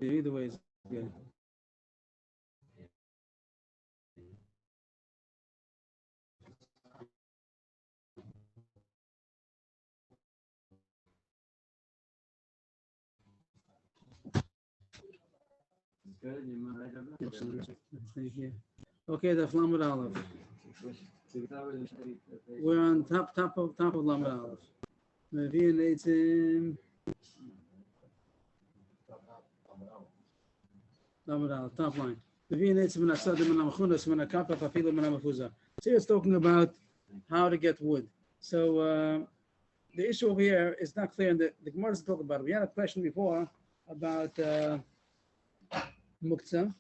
Either way is good. Okay, the Lamed Aleph. We're on top of Lamed Aleph. Mevi'in Eitzim Lamed Aleph, top line. Mevi'in Eitzim min Asadim min HaMechunas min HaKapaf Afilu min HaMefuzah. So it's talking about how to get wood. So the issue over here is not clear, and the Gemara doesn't talk about it. We had a question before about Muktzah,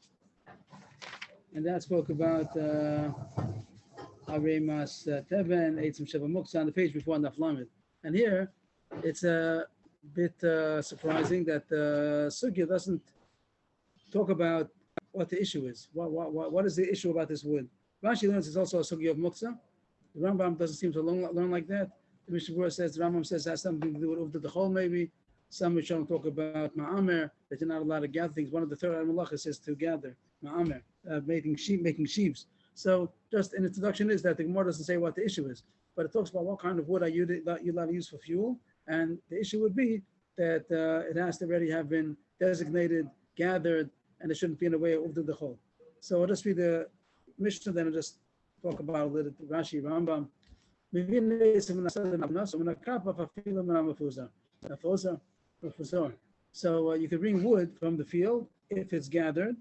and that spoke about Aremas Teven, Eitzim Sheva Muktzah on the page before Daf Lamed. And here, it's a bit surprising that Sugya doesn't talk about what the issue is. What is the issue about this wood? Rashi learns it's also a Sugya of Muktzah. The Rambam doesn't seem to learn like that. The Mishnah Berurah says, the Rambam says has something to do with Uvda Dechol maybe. Some Rishonim talk about Ma'amer, that you're not allowed to gather things. One of the third Malachas is to gather Ma'amer, making sheaves. So just an introduction is that the Gemara doesn't say what the issue is, but it talks about what kind of wood are you allowed to use for fuel. And the issue would be that it has to already have been designated, gathered, and it shouldn't be in a way of Uvda Dechol. So I'll just read the Mishnah, then I'll just talk about a little Rashi, Rambam. So you can bring wood from the field if it's gathered,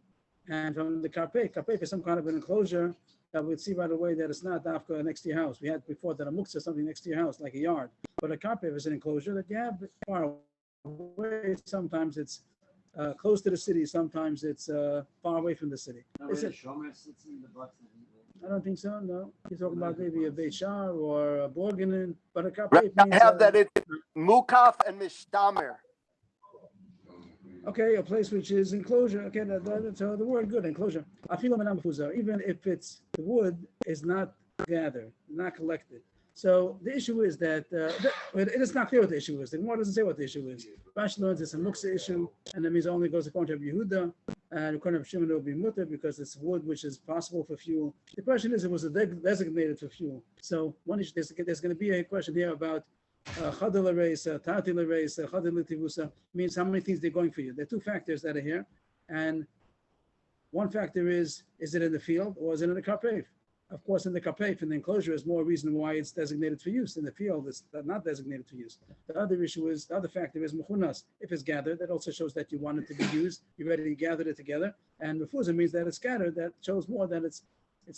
and from the karpef. Karpef is some kind of an enclosure that we'd see right away that it's not afka next to your house. We had before that a muktzah is something next to your house, like a yard. But a karpef is an enclosure that you have far away. Sometimes it's close to the city, sometimes it's far away from the city. I don't think so, no. He's talking about maybe a Beit Shar or a Borgenen, but a karpef means... I have that it's mukaf and mishtamer. Okay, a place which is enclosure. Okay, so the word good, enclosure. Even if the wood is not gathered, not collected. So the issue is that it is not clear what the issue is. The Gemara doesn't say what the issue is. Rashi learns it's a muksa issue, and that means it only goes according to Yehuda, and according to Shimon it will be mutter because it's wood which is possible for fuel. The question is, it was designated for fuel. So one issue, there's going to be a question here about Chadil race, Tatil race, Chadil tivusa means how many things they're going for you. There are two factors that are here, and one factor is it in the field or is it in the karpef? Of course, in the karpef, in the enclosure, is more reason why it's designated for use. In the field, it's not designated for use. The other factor is mechunas. If it's gathered, that also shows that you want it to be used. You already gathered it together, and mefuzah means that it's scattered. That shows more that it's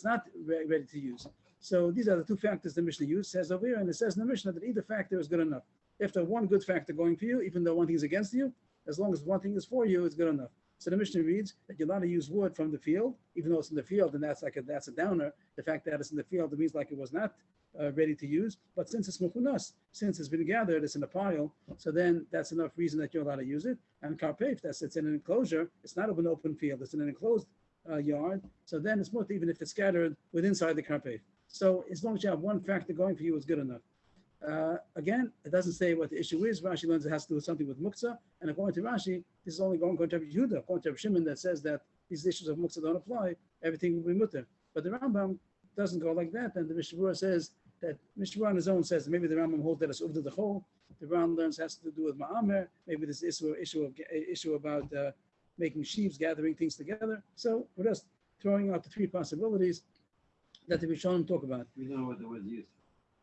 not ready to use. So these are the two factors the Mishnah used, says over here, and it says in the Mishnah that either factor is good enough. If there's one good factor going for you, even though one thing is against you, as long as one thing is for you, it's good enough. So the Mishnah reads that you're allowed to use wood from the field, even though it's in the field, and that's a downer. The fact that it's in the field, it means like it was not ready to use. But since it's mechunas, since it's been gathered, it's in a pile, so then that's enough reason that you're allowed to use it. And karpef, it's in an enclosure, it's not an open field, it's in an enclosed yard, so then it's mutter even if it's scattered inside the karpef. So as long as you have one factor going for you, it's good enough. Again, it doesn't say what the issue is. Rashi learns it has to do with something with muktzah, and according to Rashi, this is only going to Yehuda. According to Shimon, that says that these issues of muktzah don't apply, everything will be mutter. But the Rambam doesn't go like that, and the Mishnah Berurah says that Mishnah Berurah on his own says maybe the Rambam holds that it's uvda dechol. The Rambam learns has to do with ma'amer. Maybe this issue about making sheaves, gathering things together. So we're just throwing out the three possibilities that the Rishonim talk about. We don't know what the word used.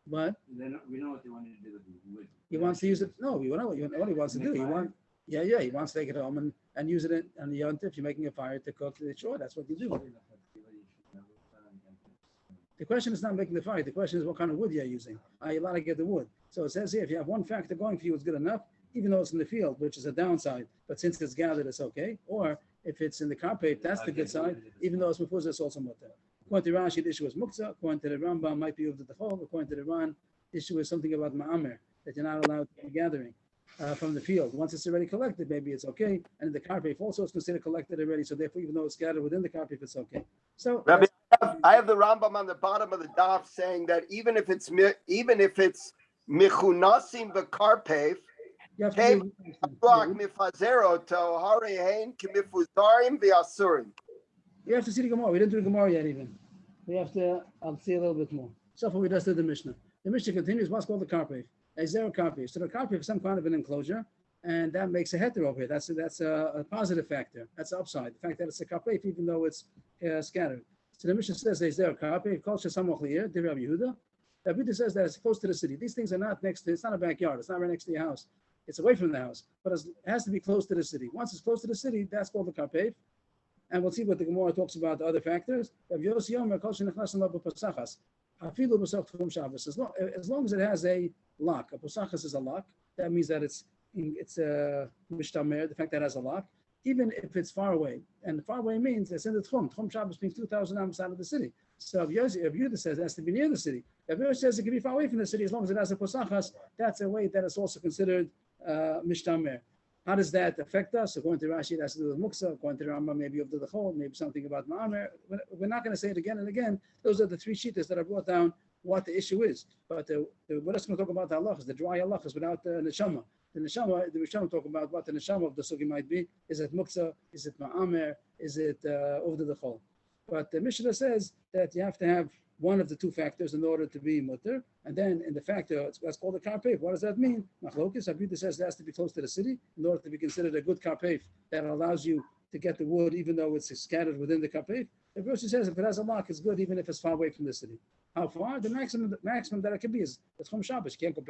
But we know what they wanted to do with the wood. He wants to use it. No, you know what he wants to do. He wants to take it home and use it on the yontif. If you're making a fire to cook it, sure, that's what you do. The question is not making the fire. The question is what kind of wood you're using. Are you allowed to get the wood? So it says here, if you have one factor going for you, it's good enough, even though it's in the field, which is a downside. But since it's gathered, it's okay. Or if it's in the carpet, that's the good side. Even though it's mufuzah, it's also mutter. According to Rashi, the issue is muktzah. According to the Rambam, might be uvda dechol. According to the Ran, the issue is something about ma'amer, that you're not allowed to be gathering from the field. Once it's already collected, maybe it's okay. And the carpet also is considered collected already. So therefore, even though it's gathered within the carpet, it's okay. So Rabbi, I have the Rambam on the bottom of the daf saying that even if it's mechunasim b'karpef, You have to Came be, Block mifazero to harihain kimifuzarim v'asurim. you have to see the Gemara. We didn't do the Gemara yet even. We have to, I'll see a little bit more. So far we just did the Mishnah. The Mishnah continues what's called the karpef, a zero karpef. So the karpef is some kind of an enclosure, and that makes a heter over here. That's a positive factor. That's the upside. The fact that it's a karpef, even though it's scattered. So the Mishnah says a zero karpef, culture samach li'ir, Div Rabbi Yehuda. Rabbi Yehuda says that it's close to the city. These things are not next to, it's not a backyard. It's not right next to your house. It's away from the house, but it has to be close to the city. Once it's close to the city, that's called the karpef. And we'll see what the Gemara talks about the other factors. As long as it has a lock, a posachas is a lock. That means that it's a mishtamer, the fact that it has a lock, even if it's far away. And far away means it's in the Tchum. Tchum Shabbos means 2,000 amos out of the city. So if Yehuda says it has to be near the city. If Yehuda says it can be far away from the city, as long as it has a posachas, that's a way that it's also considered mishtamer. How does that affect us? According to Rashi, it has to do with Muksa. According to Rambam, maybe of the Chol, maybe something about Ma'amer. We're not going to say it again and again. Those are the three shittas that are brought down what the issue is. But we're just going to talk about the halachas, the dry halachas without the neshama. The neshama talk about what the neshama of the sugi might be. Is it Muksa? Is it Ma'amer? Is it of the Chol? But the Mishnah says that you have to have one of the two factors in order to be mutter, and then in the factor, it's called a karpef. What does that mean? Machlokes, Abiyuda says it has to be close to the city in order to be considered a good karpef that allows you to get the wood even though it's scattered within the karpef. The verse says if it has a lock, it's good even if it's far away from the city. How far? The maximum that it can be is the Tchum Shabbos. Can't go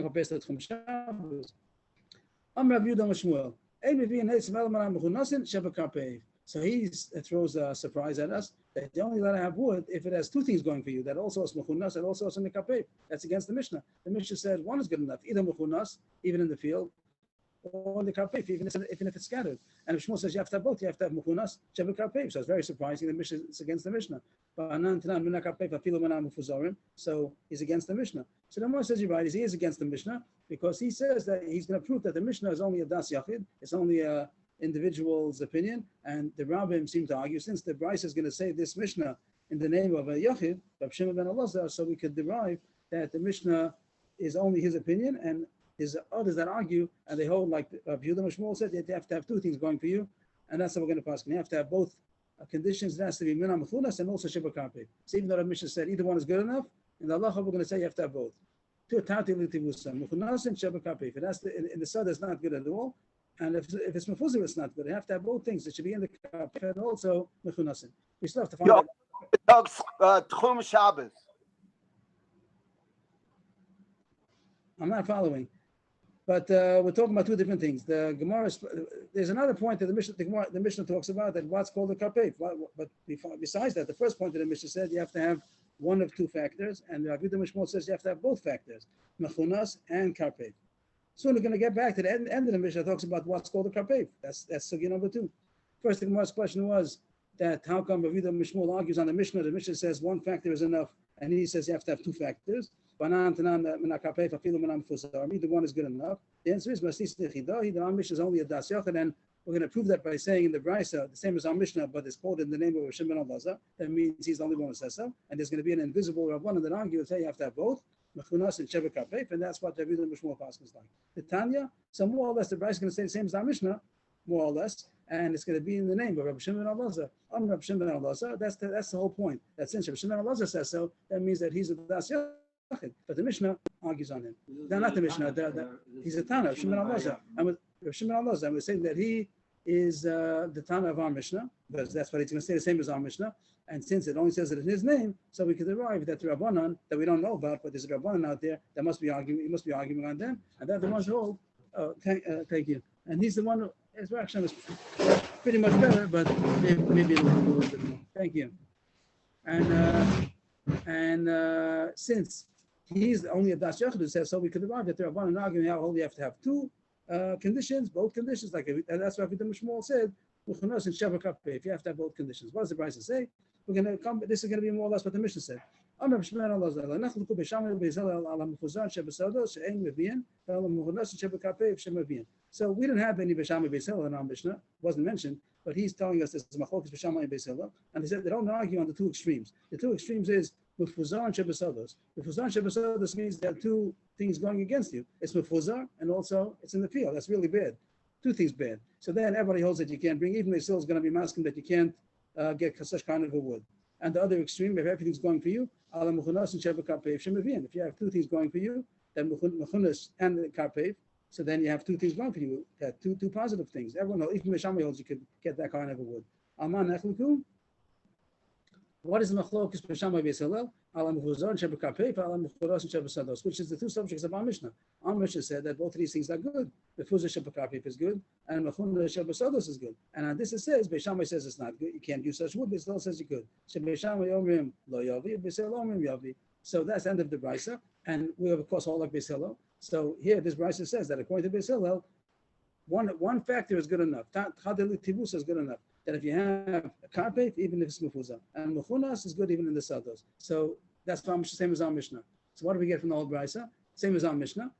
past the Tchum Shabbos. Amar Abiyuda Mashmuel. So he throws a surprise at us that you only let to have wood if it has two things going for you. That also is mechunas and also is in the kapeh. That's against the Mishnah. The Mishnah said one is good enough, either mechunas, even in the field, or the kapeh, even if it's scattered. And if Shmuel says you have to have both, you have to have mechunas, sheva kapeh. So it's very surprising. The Mishnah is against the Mishnah. So he's against the Mishnah. So the Gemara says you're right. He is against the Mishnah because he says that he's going to prove that the Mishnah is only a das yachid. It's only a individual's opinion, and the Rabbim seem to argue since the Bryce is going to say this Mishnah in the name of a Yachid, Rav Shimon ben Elazar, so we could derive that the Mishnah is only his opinion, and there's others that argue, and they hold like Yehuda Mashmuel said, you have to have two things going for you, and that's how we're going to pass. You have to have both conditions. It has to be Mina Mechunas and also Sheba Karpeh. So even though the Mishnah said either one is good enough, in the halacha we're going to say you have to have both. Mechunas and Sheba Karpeh. If it has to, in the Sada it's not good at all. And if it's mefuzir, it's not good. You have to have both things. It should be in the cup and also mechunasin. We still have to find out. Tchum Shabbos. I'm not following, but we're talking about two different things. The Gemara. There's another point that the Mishnah talks about that what's called a karpef. But besides that, the first point that the Mishnah said you have to have one of two factors, and Rabbi Yehuda Mishmol says you have to have both factors, mechunas and karpef. Soon we're going to get back to the end of the Mishnah that talks about what's called a karpef. That's sugya number 2. First, the Gemara's question was that how come Rabbi Yehuda Mishmol argues on the Mishnah? The Mishnah says one factor is enough, and he says you have to have two factors. Either one is good enough. The answer is our Mishnah is only a das yachid, and we're going to prove that by saying in the Brisa, the same as our Mishnah, but it's quoted in the name of Rav Shimon ben Elazar. That means he's the only one who says so. And there's going to be an invisible Rabbanan that argues, hey, you have to have both. Mechunas and Sheva Karpef, and that's what Rabbi Yehuda Mishmol Paskin is like. The Tanya, so more or less, the Brisa is going to say the same as our Mishnah, more or less, and it's going to be in the name of Rabbi Shimon ben Elazar. Rabbi Shimon ben Elazar, that's the whole point. That since Rabbi Shimon ben Elazar says so, that means that he's a das yachid. But the Mishnah argues on him. Not the Mishnah. He's a Tana, Rabbi Shimon ben Elazar. And with Rabbi Shimon ben Elazar, and we're saying that he is the Tana of our Mishnah, because that's what he's going to say, the same as our Mishnah. And since it only says it in his name, so we could derive that the Rabbanan that we don't know about, but there's a Rabbanan out there that must be arguing. He must be arguing on them, and they're the ones who hold. Oh, thank you. And he's the one who his reaction was pretty much better, but maybe a little bit more. Thank you. And since he's only a das yachid who says so, we could derive that the Rabbanan arguing how you have to have two conditions, both conditions, and that's what the Mishmol said. If you have to have both conditions, what does the Brisa say? We're going to come. This is going to be more or less what the Mishnah said. So we didn't have any B'Shamai Beis Hillel in our Mishnah. Wasn't mentioned, but he's telling us this is Machlokes B'Shamai and Beis Hillel, and he said they don't argue on the two extremes. The two extremes is Mufuzar and Shebesados. Mufuzar and Shebesados means there are two things going against you. It's mefuzar, and also it's in the field. That's really bad. Two things bad. So then everybody holds that you can't bring, even though still is going to be masking that you can't get such kind of a wood. And the other extreme, if everything's going for you, if you have two things going for you, then mechunas and the karpev, so then you have two things going for you, two positive things. Everyone knows, even Meshami holds you could get that kind of a wood. Alman nechliku. What is the machlokes b'shamai b'Yisrael? Ala mechuzar and sheba karpev, ala mechuras and sheba sados, which is the two subjects of our Mishnah. Our Mishnah said that both of these things are good. Mechuzar sheba karpev is good, and mechuzar sheba sados is good. And on this it says, Beishamai says it's not good. You can't use such wood, but it still says you could. Beishamai omrim lo yavi, B'Yisrael omrim yavi. So that's the end of the brisa, and we have of course all like Beis Hillel. So here this brisa says that according to Beis Hillel, one factor is good enough. Chadeli tibus is good enough. That if you have a karpet, even if it's mefuzah, and mechunas is good even in the sados. So that's same as our Mishnah. So what do we get from the whole brisa? Same as our Mishnah,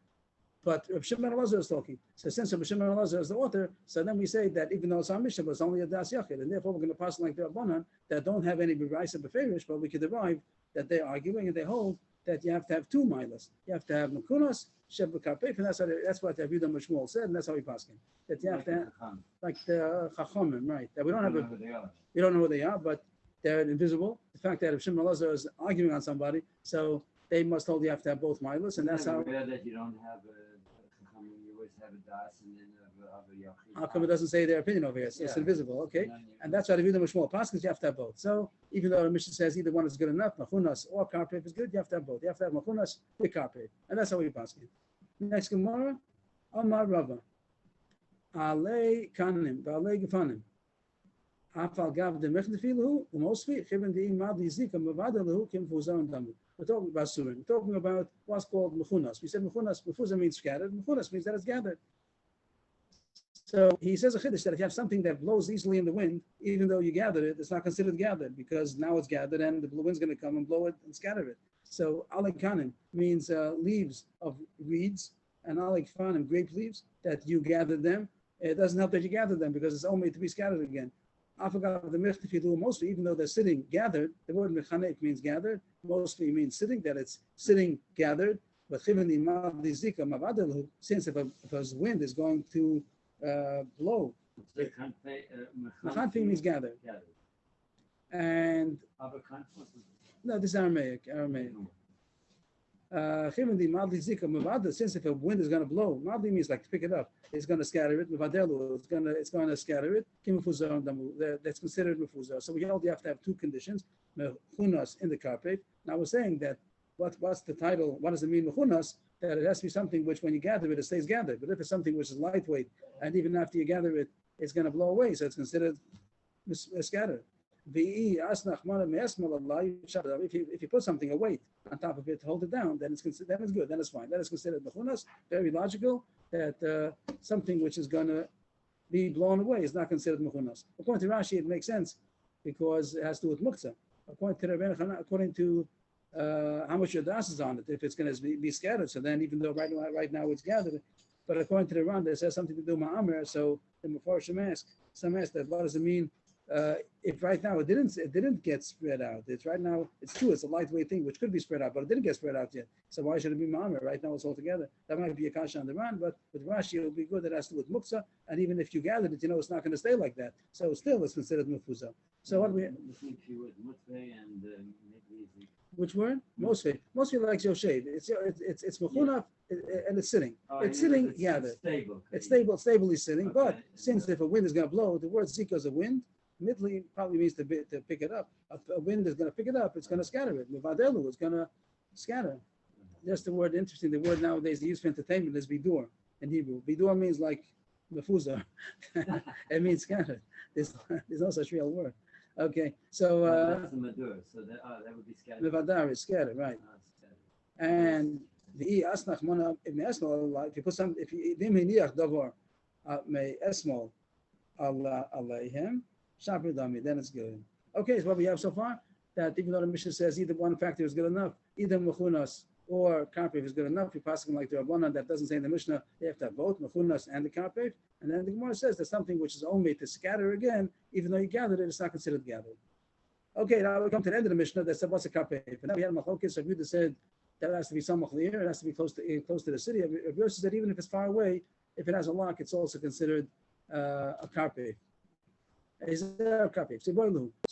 but Reb Shimon Elazar is talking. So since Reb Shimon Elazar is the author, so then we say that even though it's our Mishnah, but it's only a das yachid, and therefore we're going to pass like the Rabbanan that don't have any brisa beferish, but we could derive that they're arguing and they hold that you have to have two milas. You have to have mechunas, sheba karpef, and that's what Rabbi Yehuda Mishmuel said, and that's how we pass him. That you have to have, like the chachomim, right? That we don't have we don't know who they are, but they're invisible. The fact that if Shimon Elazar is arguing on somebody, so they must hold you have to have both milas, and that's how. That you don't have a chacham, you always have a das and then a yachid. How come it doesn't say their opinion over here? It's invisible, okay? And that's why the Rabbi Yehuda Mishmuel passes you have to have both. So even though the Mishnah says either one is good enough, mechunas or karpef is good, you have to have both. You have to have mechunas with karpef, and that's how we pass it. Next Gemara, Amar Rava. Alei kanim, v'alei gefanim. Afal gav de mechnefilu, umosvi, chiven de imad yizika, mevada lehu, kim fuzar and damu. We're talking about surim. We're talking about what's called mechunas. We said mechunas, mefuzah means scattered. Mechunas means that it's gathered. So he says a chiddush that if you have something that blows easily in the wind, even though you gather it, it's not considered gathered because now it's gathered and the wind's going to come and blow it and scatter it. So alei kanim means leaves of reeds, and alei fanim, grape leaves, that you gather them. It doesn't help that you gather them because it's only to be scattered again. I forgot the mechnefilu mostly, even though they're sitting gathered, the word mechanek means gathered, mostly means sitting, that it's sitting gathered. But since if a wind is going to blow, mechanfi means gathered. And no, this is Aramaic. Since if a wind is going to blow, madli means like to pick it up. It's going to scatter it. It's going to scatter it. That's considered mefuzah. So we held you have to have two conditions: mechunas in the carpet. Now we're saying that what's the title? What does it mean mechunas? That it has to be something which, when you gather it, it stays gathered. But if it's something which is lightweight, and even after you gather it, it's going to blow away, so it's considered scattered. If you put something, a weight, on top of it to hold it down, then it's good, then it's fine. That is considered mechunas, very logical, that something which is going to be blown away is not considered mechunas. According to Rashi, it makes sense because it has to do with muktzah. According to how much your das is on it, if it's going to be scattered, so then even though right now it's gathered, but according to the Ran, this has something to do with ma'amer, so the Mefarshim ask that what does it mean if right now it didn't get spread out? It's right now, it's true, it's a lightweight thing which could be spread out, but it didn't get spread out yet. So why should it be ma'amer? Right now it's all together. That might be a kasha on the Ran, but with Rashi it'll be good. That has to do with muktzah, and even if you gathered it, it's not going to stay like that. So still it's considered mufuzah. So what we which word? Moshe likes Yoshev. It's mechuna and it's sitting. It's sitting gathered. It's stably sitting. Okay. But since if a wind is going to blow, the word zika is a wind. Midli probably means to pick it up. If a wind is going to pick it up, it's going to scatter it. Mevadelu is going to scatter. Just the word interesting. The word nowadays they use for entertainment is bidur in Hebrew. Bidur means like mefuzah. It means scattered. There's no such real word. Okay, so that's the madur. So that would be scattered. Mevadar is scattered, right? And the asnach mona ibn esmol. If you put some, if you diminiach davar may esmol alayhim shapridami, then it's good. Okay, so what we have so far, that even though the Mishnah says either one factor is good enough, either mechunas or karpef is good enough, you're passing like the Rabbanan that doesn't say in the Mishnah they have to have both mechunas and the karpef, and then the Gemara says there's something which is only to scatter again, even though you gathered it, it's not considered gathered. Okay, now we come to the end of the Mishnah that said what's a karpef, and now we had Machlokes. Rabbi Yehuda said that has to be samach li'ir. It has to be close to the city. Rabbi Yossi said even if it's far away, if it has a lock, it's also considered a karpeh. Is there a karpeh? So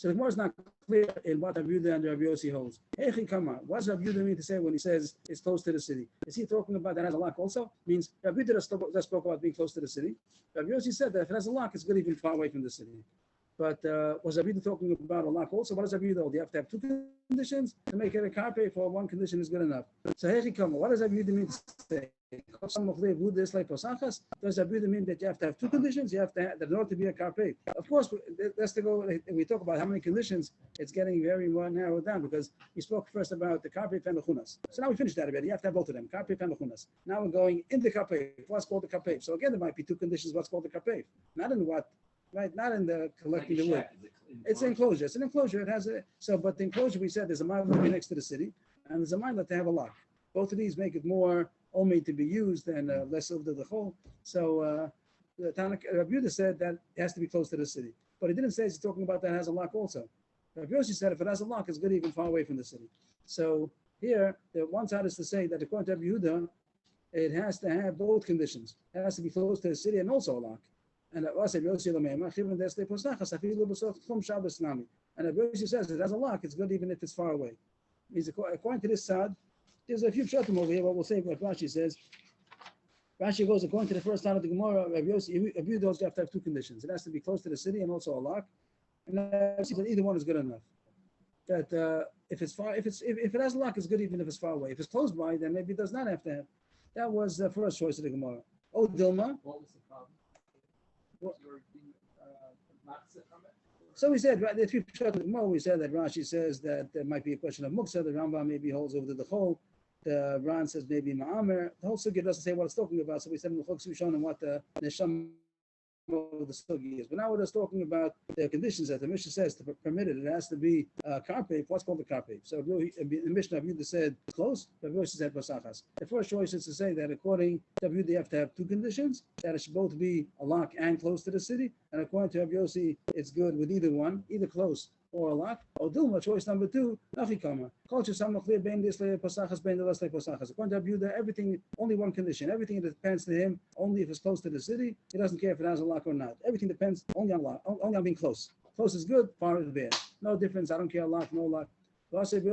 the Gemara is not clear in what Rabbi Yehuda and Rabbi Yossi holds. Hechi kama. What does Rabbi Yehuda mean to say when he says it's close to the city? Is he talking about that has a lock also? Means Rabbi Yehuda just spoke about being close to the city. Rabbi Yossi said that if it has a lock, it's good even far away from the city. But was Rabbi Yehuda talking about a lock also? What does Rabbi Yehuda hold? You have to have two conditions to make it a karpeh. For one condition is good enough. So hechi kama. What does Rabbi Yehuda mean to say? Does Rabbi Yehuda mean that you have to have two conditions? You have to have, that in order to be a karpeh. Of course, that's to go. We talk about how many conditions. It's getting very well narrowed down because we spoke first about the karpeh and the chunas. So now we finished that already. You have to have both of them, karpeh and the chunas. Now we're going in the karpeh. What's called the karpeh? So again, there might be two conditions. What's called the karpeh? Not in what, right? Not in the collecting the wood. It's an enclosure. It's an enclosure. It has a but the enclosure we said there's a mile next to the city, and there's a mile to have a lock. Both of these make it more only to be used and less of the whole. So the Rabbi Yehuda said that it has to be close to the city, but he didn't say he's talking about that has a lock also. Rabbi Yossi said if it has a lock, it's good even far away from the city. So here, the one side is to say that according to Rabbi Yehuda, it has to have both conditions. It has to be close to the city and also a lock. And Rabbi Yossi says it has a lock, it's good even if it's far away. Means according to this side, there's a few pshatim over here, but we'll say what Rashi says. Rashi goes, according to the first side of the Gemara, Rabbi Yehuda you have to have two conditions. It has to be close to the city and also a lock. And either one is good enough. That if it has a lock, it's good even if it's far away. If it's close by, then maybe it does not have to have. That was the first choice of the Gemara. Oh, Dilma. What was the problem? What? From it? So we said, right, the three pshat of the Gemara, we said that Rashi says that there might be a question of muksa. The Rambam maybe holds over to the whole. The Ran says maybe ma'amer. The whole sugya doesn't say what it's talking about. So we said in the Chok Shon and what the neshama of the sugya is. But now we're just talking about the conditions that the Mishnah says to permit it. It has to be karpeh. What's called the karpeh? So the Mishnah of Yehuda said close. The Mishnah said basachas. The first choice is to say that according to Yehuda, you have to have two conditions. That it should both be a lock and close to the city. And according to Rabbi Yossi, it's good with either one, either close or a lock. Or Dilma, choice number two, nachikama. Culture samach clear bein disle pasachas bein delasle pasachas. According to Rabbi Yehuda, everything, only one condition. Everything depends to him only if it's close to the city. He doesn't care if it has a lock or not. Everything depends only on lock, only on being close. Close is good, far is bad. No difference. I don't care lock, no lock. According to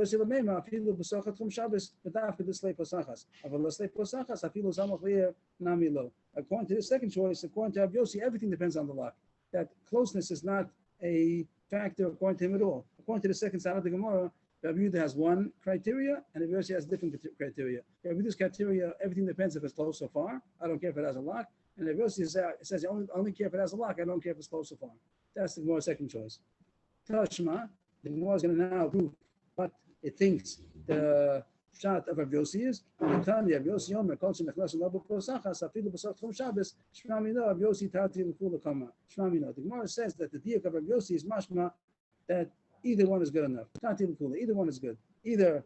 the second choice, according to Rabbi Yossi, everything depends on the lock. That closeness is not a factor according to him at all. According to the second side of the Gemara, Rabbi Yehuda has one criteria, and Rabbi Yossi has different criteria. Rabbi Yehuda's criteria, everything depends if it's close or far. I don't care if it has a lock. And Rabbi Yossi says, I only care if it has a lock. I don't care if it's close or far. That's the Gemara's second choice. Tashma, the Gemara is going to now prove what it thinks the shot of Rabbi Yossi is. The Gemara says that the diak of Rabbi Yossi is mashma that either one is good enough. Either one is good. Either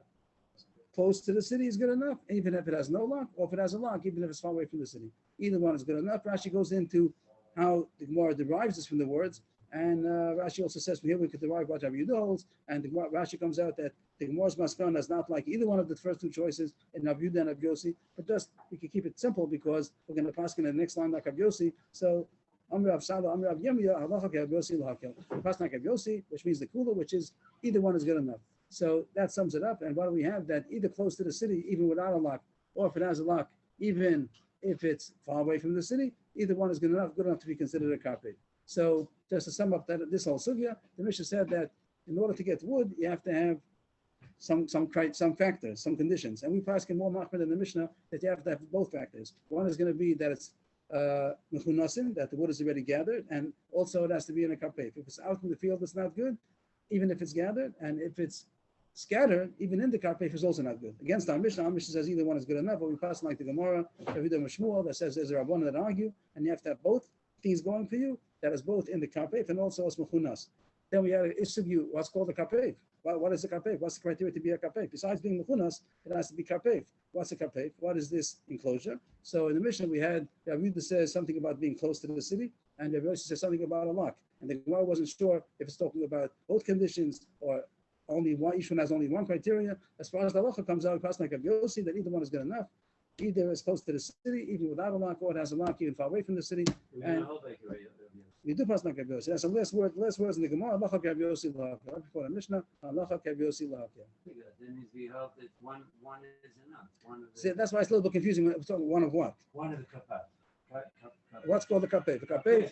close to the city is good enough, even if it has no lock, or if it has a lock, even if it's far away from the city. Either one is good enough. Rashi goes into how the Gemara derives this from the words. And Rashi also says from here we could derive what Rabbi Yehuda holds, and Rashi comes out that the Gemara's maskana is not like either one of the first two choices in Rabbi Yehuda and Rabbi Yossi, but just we can keep it simple because we're going to pass in the next line like Rabbi Yossi. So Amr Rav Shala, Amr Rav Yemiyah, Halacha Rabbi Yossi L'Hakel. We pass like Rabbi Yossi, which means the kula, which is either one is good enough. So that sums it up. And what do we have? That either close to the city, even without a lock, or if it has a lock, even if it's far away from the city, either one is good enough to be considered a karpeh. So just to sum up that this whole sugya, the Mishnah said that in order to get wood, you have to have some factors, some conditions. And we pass more machmir than the Mishnah that you have to have both factors. One is going to be that it's mechunasim, that the wood is already gathered, and also it has to be in a karpeh. If it's out in the field, it's not good, even if it's gathered, and if it's scattered, even in the karpeh is also not good. Against our Mishnah says either one is good enough, but we pass like the Gemara, Yehuda Mishmuel, that says there's a Rabbanan that argue, and you have to have both things going for you. That is both in the karpeh and also as mechunas. Then we have issue what's called the karpeh. What is the karpeh? What's the criteria to be a karpeh? Besides being mechunas, it has to be karpeh. What's a karpeh? What is this enclosure? So in the Mishnah we had Rabbi Yehuda says something about being close to the city, and Rabbi Yossi says something about a lock. And the Gemara wasn't sure if it's talking about both conditions or only one, each one has only one criteria. As far as the halacha comes out, across like a Yossi, that either one is good enough. Either it's close to the city, even without a lock, or it has a lock, even far away from the city. And we do pass like a Yossi. That's the last words in the Gemara. Halacha Rav Yossi Lahak. Right before the Mishnah, halacha Rav Yossi Lahak. That means we hope that one is enough. One of the, See, that's why it's a little bit confusing. We're talking one of what? one of the kapah. What's called the kapeh? The kapeh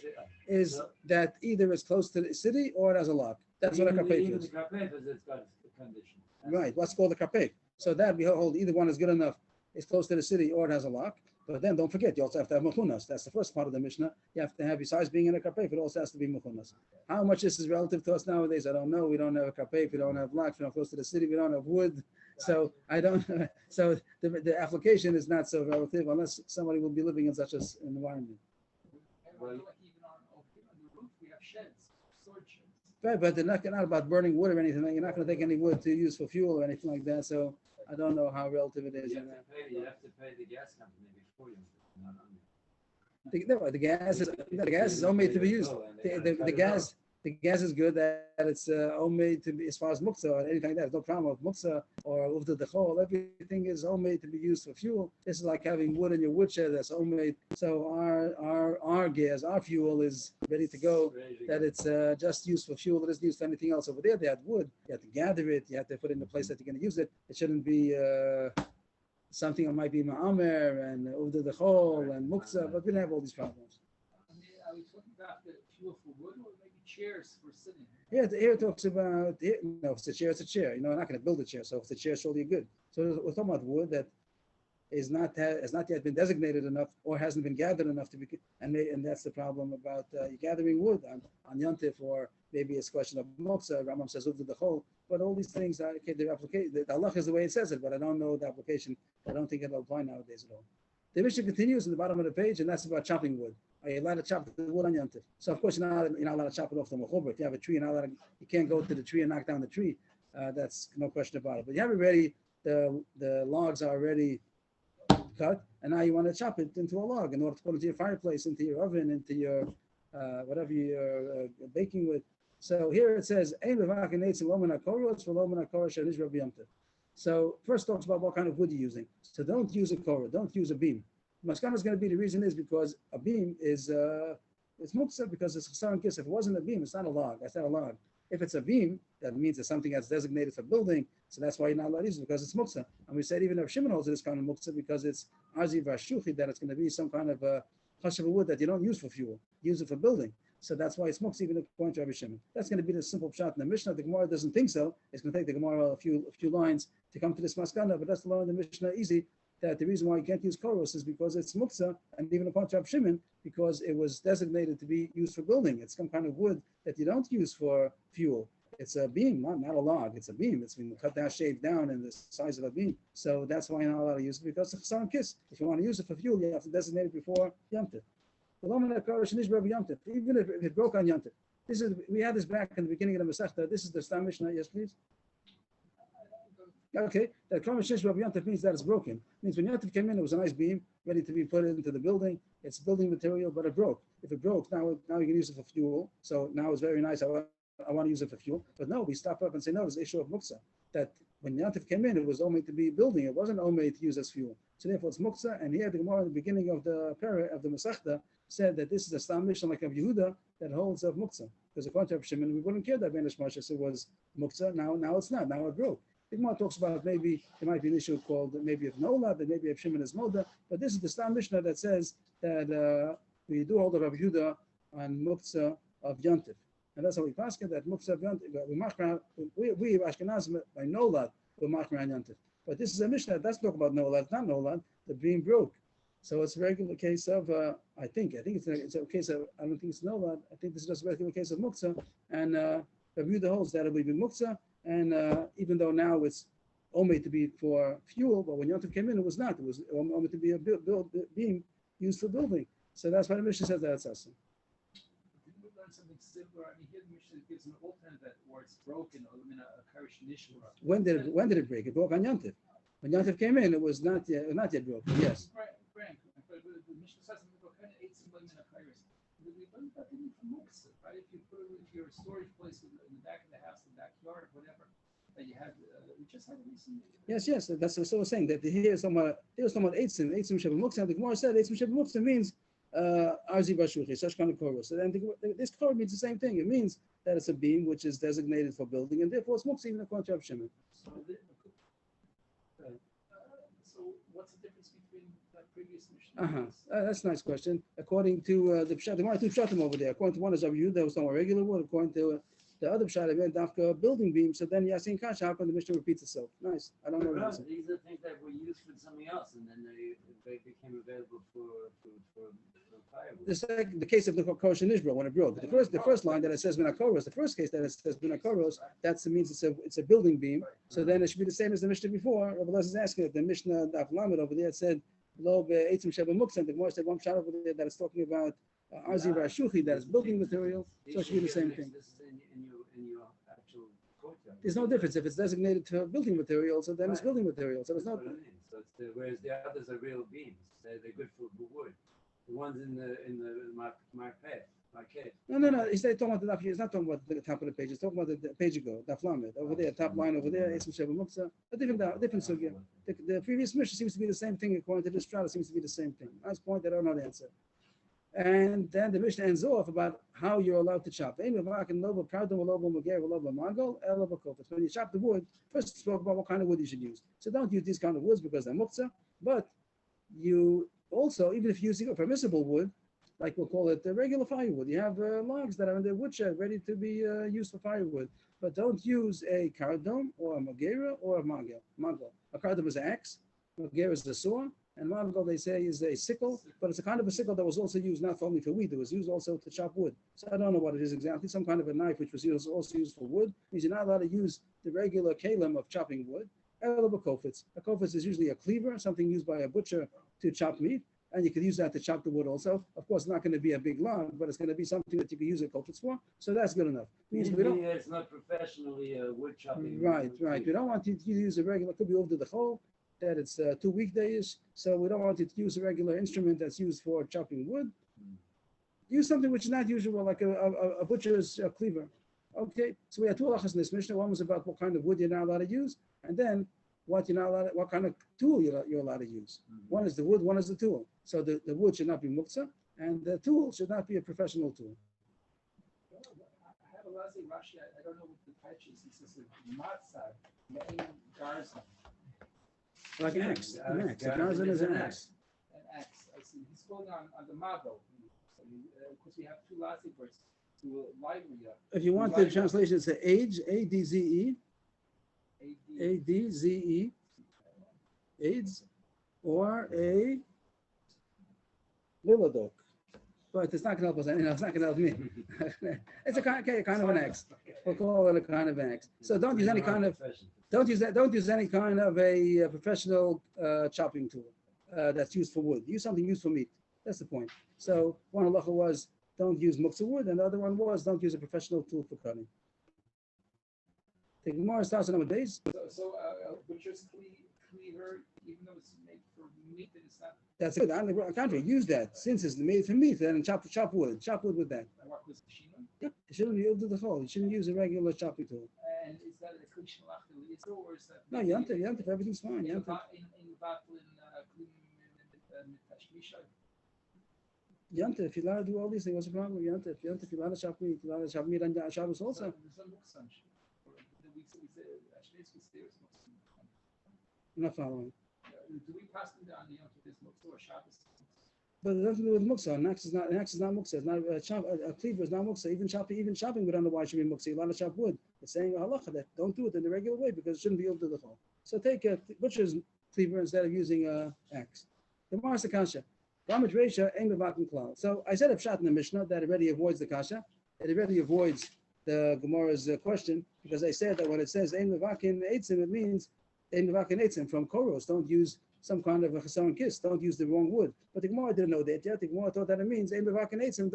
is that either it's close to the city or it has a lock. That's what a kapeh Even is. the kapeh, because it's got a condition. Right. What's called the kapeh. So that we hold either one is good enough, it's close to the city, or it has a lock. But then don't forget, you also have to have mechunas. That's the first part of the Mishnah. You have to have, besides being in a kapeh, it also has to be mechunas. How much this is relative to us nowadays, I don't know. We don't have a kapeh, we don't have locks, we're not close to the city, we don't have wood. So I don't. So the application is not so relative unless somebody will be living in such an environment. And like even on the roof, we have sheds, storage sheds. Right, but they're not about burning wood or anything. You're not going to take any wood to use for fuel or anything like that. So I don't know how relative it is. You have to pay the gas company before you. Not on The gas is homemade to be used. The gas is good that it's homemade to be, as far as muktzah or anything like that. There's no problem with muktzah or uvda dechol. Everything is homemade to be used for fuel. This is like having wood in your woodshed that's homemade. So our gas, our fuel is ready to go. That it's just used for fuel. It isn't used for anything else. Over there, they had wood. You have to gather it. You have to put it in the place that you're going to use it. It shouldn't be something that might be ma'amer and uvda dechol and muktzah. But we don't have all these problems. I mean, are we talking about the fuel for wood or maybe chairs for sitting? Here it talks about, no, if it's a chair, it's a chair. You know, I'm not going to build a chair. So if it's a chair, surely you're good. So we're talking about wood that has not yet been designated enough or hasn't been gathered enough to be, and that's the problem about you gathering wood on Yontif, or maybe it's a question of Moksa. Rambam says uvda dechol, but all these things are okay. The application, the halach is the way it says it, but I don't know the application. I don't think it'll apply nowadays at all. The Mishnah continues in the bottom of the page, and that's about chopping wood. Are you allowed to chop the wood on Yontif? So of course you're not allowed to chop it off the mechuber. If you have a tree, you can't go to the tree and knock down the tree. That's no question about it. But you have it ready. The logs are already cut, and now you want to chop it into a log in order to put it into your fireplace, into your oven, into your whatever you're baking with. So here it says, so first talks about what kind of wood you're using. So don't use a korah, don't use a beam. Maskana is going to be, the reason is because a beam is it's muktzah because it's chasar and kis. If it wasn't a beam, it's not a log. That's not a log. If it's a beam, that means it's something that's designated for building. So that's why you're not allowed to use it, because it's muktzah. And we said even if Shimon holds it, it's kind of muktzah because it's azi vashuchi, that it's going to be some kind of a chashav wood that you don't use for fuel, use it for building. So that's why it's muktzah even according to Rabbi Shimon. That's going to be the simple pshat in the Mishnah. The Gemara doesn't think so. It's going to take the Gemara a few lines to come to this maskana, but that's the law in the Mishnah easy. That the reason why you can't use koros is because it's muktzah, and even according to Rabbi Shimon, because it was designated to be used for building. It's some kind of wood that you don't use for fuel. It's a beam, not a log. It's a beam. It's been cut down, shaved down in the size of a beam. So that's why you're not allowed to use it, because it's a chasar and kis. If you want to use it for fuel, you have to designate it before Yom Tov. Even if it broke on Yom Tov. We had this back in the beginning of the Masechta. This is the Stam Mishnah. Yes, please. Okay, that Kol Shesh Rav Yontif means that it's broken. It means when Yontif came in, it was a nice beam, ready to be put into the building. It's building material, but it broke. If it broke, now you can use it for fuel. So now it's very nice. I want to use it for fuel. But no, we stop up and say, no, there's the issue of muktzah. That when Yontif came in, it was only to be building. It wasn't only to use as fuel. So therefore it's muktzah. And here the Gemara at the beginning of the para of the Masechta said that this is a Stam Mishnah like of Yehuda that holds of muktzah. Because according to Rabbi Shimon, we wouldn't care that Benish Moshe it was muktzah. Now it's not. Now it broke. The Gemara talks about maybe there might be an issue called maybe of Nola, that maybe of Shimon is Moda, but this is the Stam Mishnah that says that we do hold of Rabbi Yehuda on muktzah of Yontif. And that's how we pass it, that muktzah of Yontif, we Ashkenaz by Nola, we machmer on Yontif. But this is a Mishnah that does talk about Nola, it's not Nola, the beam broke. So it's a regular case of, I think it's a case of, I don't think it's Nola, I think this is just a regular case of muktzah, and Rabbi Yehuda holds that it will be muktzah. And even though now it's only to be for fuel, but when Yontif came in, it was not. It was only to be a beam used for building. So that's why the Mishnah says that's awesome. Didn't we learn something similar? I mean, here the Mishnah gives an alternate where it's broken, or in a Karish Nishra. When did it break? It broke on Yontif. When Yontif came in, it was not yet broken. Yes. Frank, but the Mishnah says in the book, kind of 8 symbols in a Karish. We learned that in from muktzah, right? If you put it into your storage place in the back of the house, the backyard, whatever, Yes, yes, that's what I was saying, that here is talking about Eitzim Sheba Muktzah. The Gemara said Eitzim Sheba Muktzah means Arzi Bashuchi, such kind of korah. So then this korah means the same thing. It means that it's a beam which is designated for building, and therefore it's Muktzah even according to Rav Shimon. So what's the difference between that previous Mishnah? That's a nice question. According to the Pshat, there are two Pshatim over there. According to one is Rabbi Yehuda, that was talking about regular wood. According to the other Pshat, it meant after building beam. So then Yasin Kasha, how come the Mishnah repeats itself? Nice. I don't know the answer. These are things that were used for something else, and then they became available for firewood. The case of the Kosh and Ishbra when it broke. The first line that it says Minakoros, the first case that it says Minakoros, that means it's a building beam. So then it should be the same as the Mishnah before. Rabbi Lezer is asking it. The Mishnah Daf Lamed over there, it said Lo be'etzim sheba muktzah. The Gemara said one shot over there that it's talking about Arzi Rashuchi, that is building material. So it should be the same thing. This is in your actual courtyard. There's no difference. If it's designated to building material, so then it's building material. So there's no. That's what I mean. So it's whereas the others are real beams. They're good for wood. The ones in my cave. No. He's not talking about he's not talking about the top of the page. He's talking about the page ago, Daf Lamed. Over there, top line over there, Eitzim Sheba Muktzah. A different sugya. The previous mission seems to be the same thing. According to this Strata, seems to be the same thing. Nice point. I don't know the answer. And then the Mishnah ends off about how you're allowed to chop. When you chop the wood, first spoke about what kind of wood you should use. So don't use these kind of woods because they're muktzah. But you also, even if you're using a permissible wood, like we'll call it the regular firewood, you have logs that are in the woodshed ready to be used for firewood. But don't use a kardom or a magera or a mangal. A kardom is an axe, magera is a saw, and mangal they say is a sickle, but it's a kind of a sickle that was also used not only for wheat, it was used also to chop wood. So I don't know what it is exactly. Some kind of a knife which was also used for wood. Means you're not allowed to use the regular kalim of chopping wood. A kofetz is usually a cleaver, something used by a butcher to chop meat, and you can use that to chop the wood also. Of course, it's not going to be a big log, but it's going to be something that you can use a kofetz for. So that's good enough. Means we don't. It's not professionally wood chopping. Right. We don't want you to use a regular. Could be over the whole. That it's 2 weekdays, so we don't want you to use a regular instrument that's used for chopping wood. Use something which is not usual, like a butcher's cleaver. Okay, so we have two halachas in this Mishnah. One was about what kind of wood you're not allowed to use, and then what kind of tool you're allowed to use. One is the wood, one is the tool. So the wood should not be muktzah, and the tool should not be a professional tool. I have a Lazi Rashi. I don't know what the patch is. He says matzah, me'in garza. Like an axe. A garzon is an axe. An axe. I see. He's going on the mago. So because we have two Lazi words to library. If you want the translation, it's age, A-D-Z-E. A-D-Z-E. AIDS, or a Lilladok. But it's not going to help us. It's not going to help me. It's a kind of an axe. We'll call it a kind of an axe. So don't use any kind of. Don't use any kind of a professional chopping tool that's used for wood. Use something used for meat. That's the point. So one halacha was don't use muktzah wood, and the other one was don't use a professional tool for cutting. The Gemara starts on number days. So butcher's cleaver, even though it's made for meat, and it's not. That's it. On the contrary, use that since it's made for meat, then chop wood. Chop wood with that. What was Shino? Yeah, you shouldn't be able to do the whole. You shouldn't use a regular chopping tool. And is that a kli shalach l'Yisrael, or is that? No, yantif, everything's fine. In Yantif. battle in Tashmisha. Yantif, you're allowed to do all these things. What's the problem? Yantif, you're allowed to chop meat. You're allowed to chop meat on Shabbos also. There's a muksan. The weeks we say Ashnes we say it's muksan. I'm not following. Do we pass them down the Yom Tov this muksa or Shabbos? But it doesn't do with muksa. An axe is not muksa. It's not a cleaver is not muksa. Even chopping, we don't know why it should be muksa. You're allowed to chop wood. It's saying halacha that don't do it in the regular way because it shouldn't be able to do the whole. So take a butcher's cleaver instead of using an axe. The Gemara kasha. Ramaj Reisha aim levakin klal. So I said a pshat in the Mishnah that already avoids the kasha. It already avoids the Gemara's question because I said that when it says aim levakin eitzim, it means aim levakin eitzim from koros. Don't use some kind of a chesaron kiss. Don't use the wrong wood. But the Gemara didn't know that yet. The Gemara thought that it means aim levakin eitzim.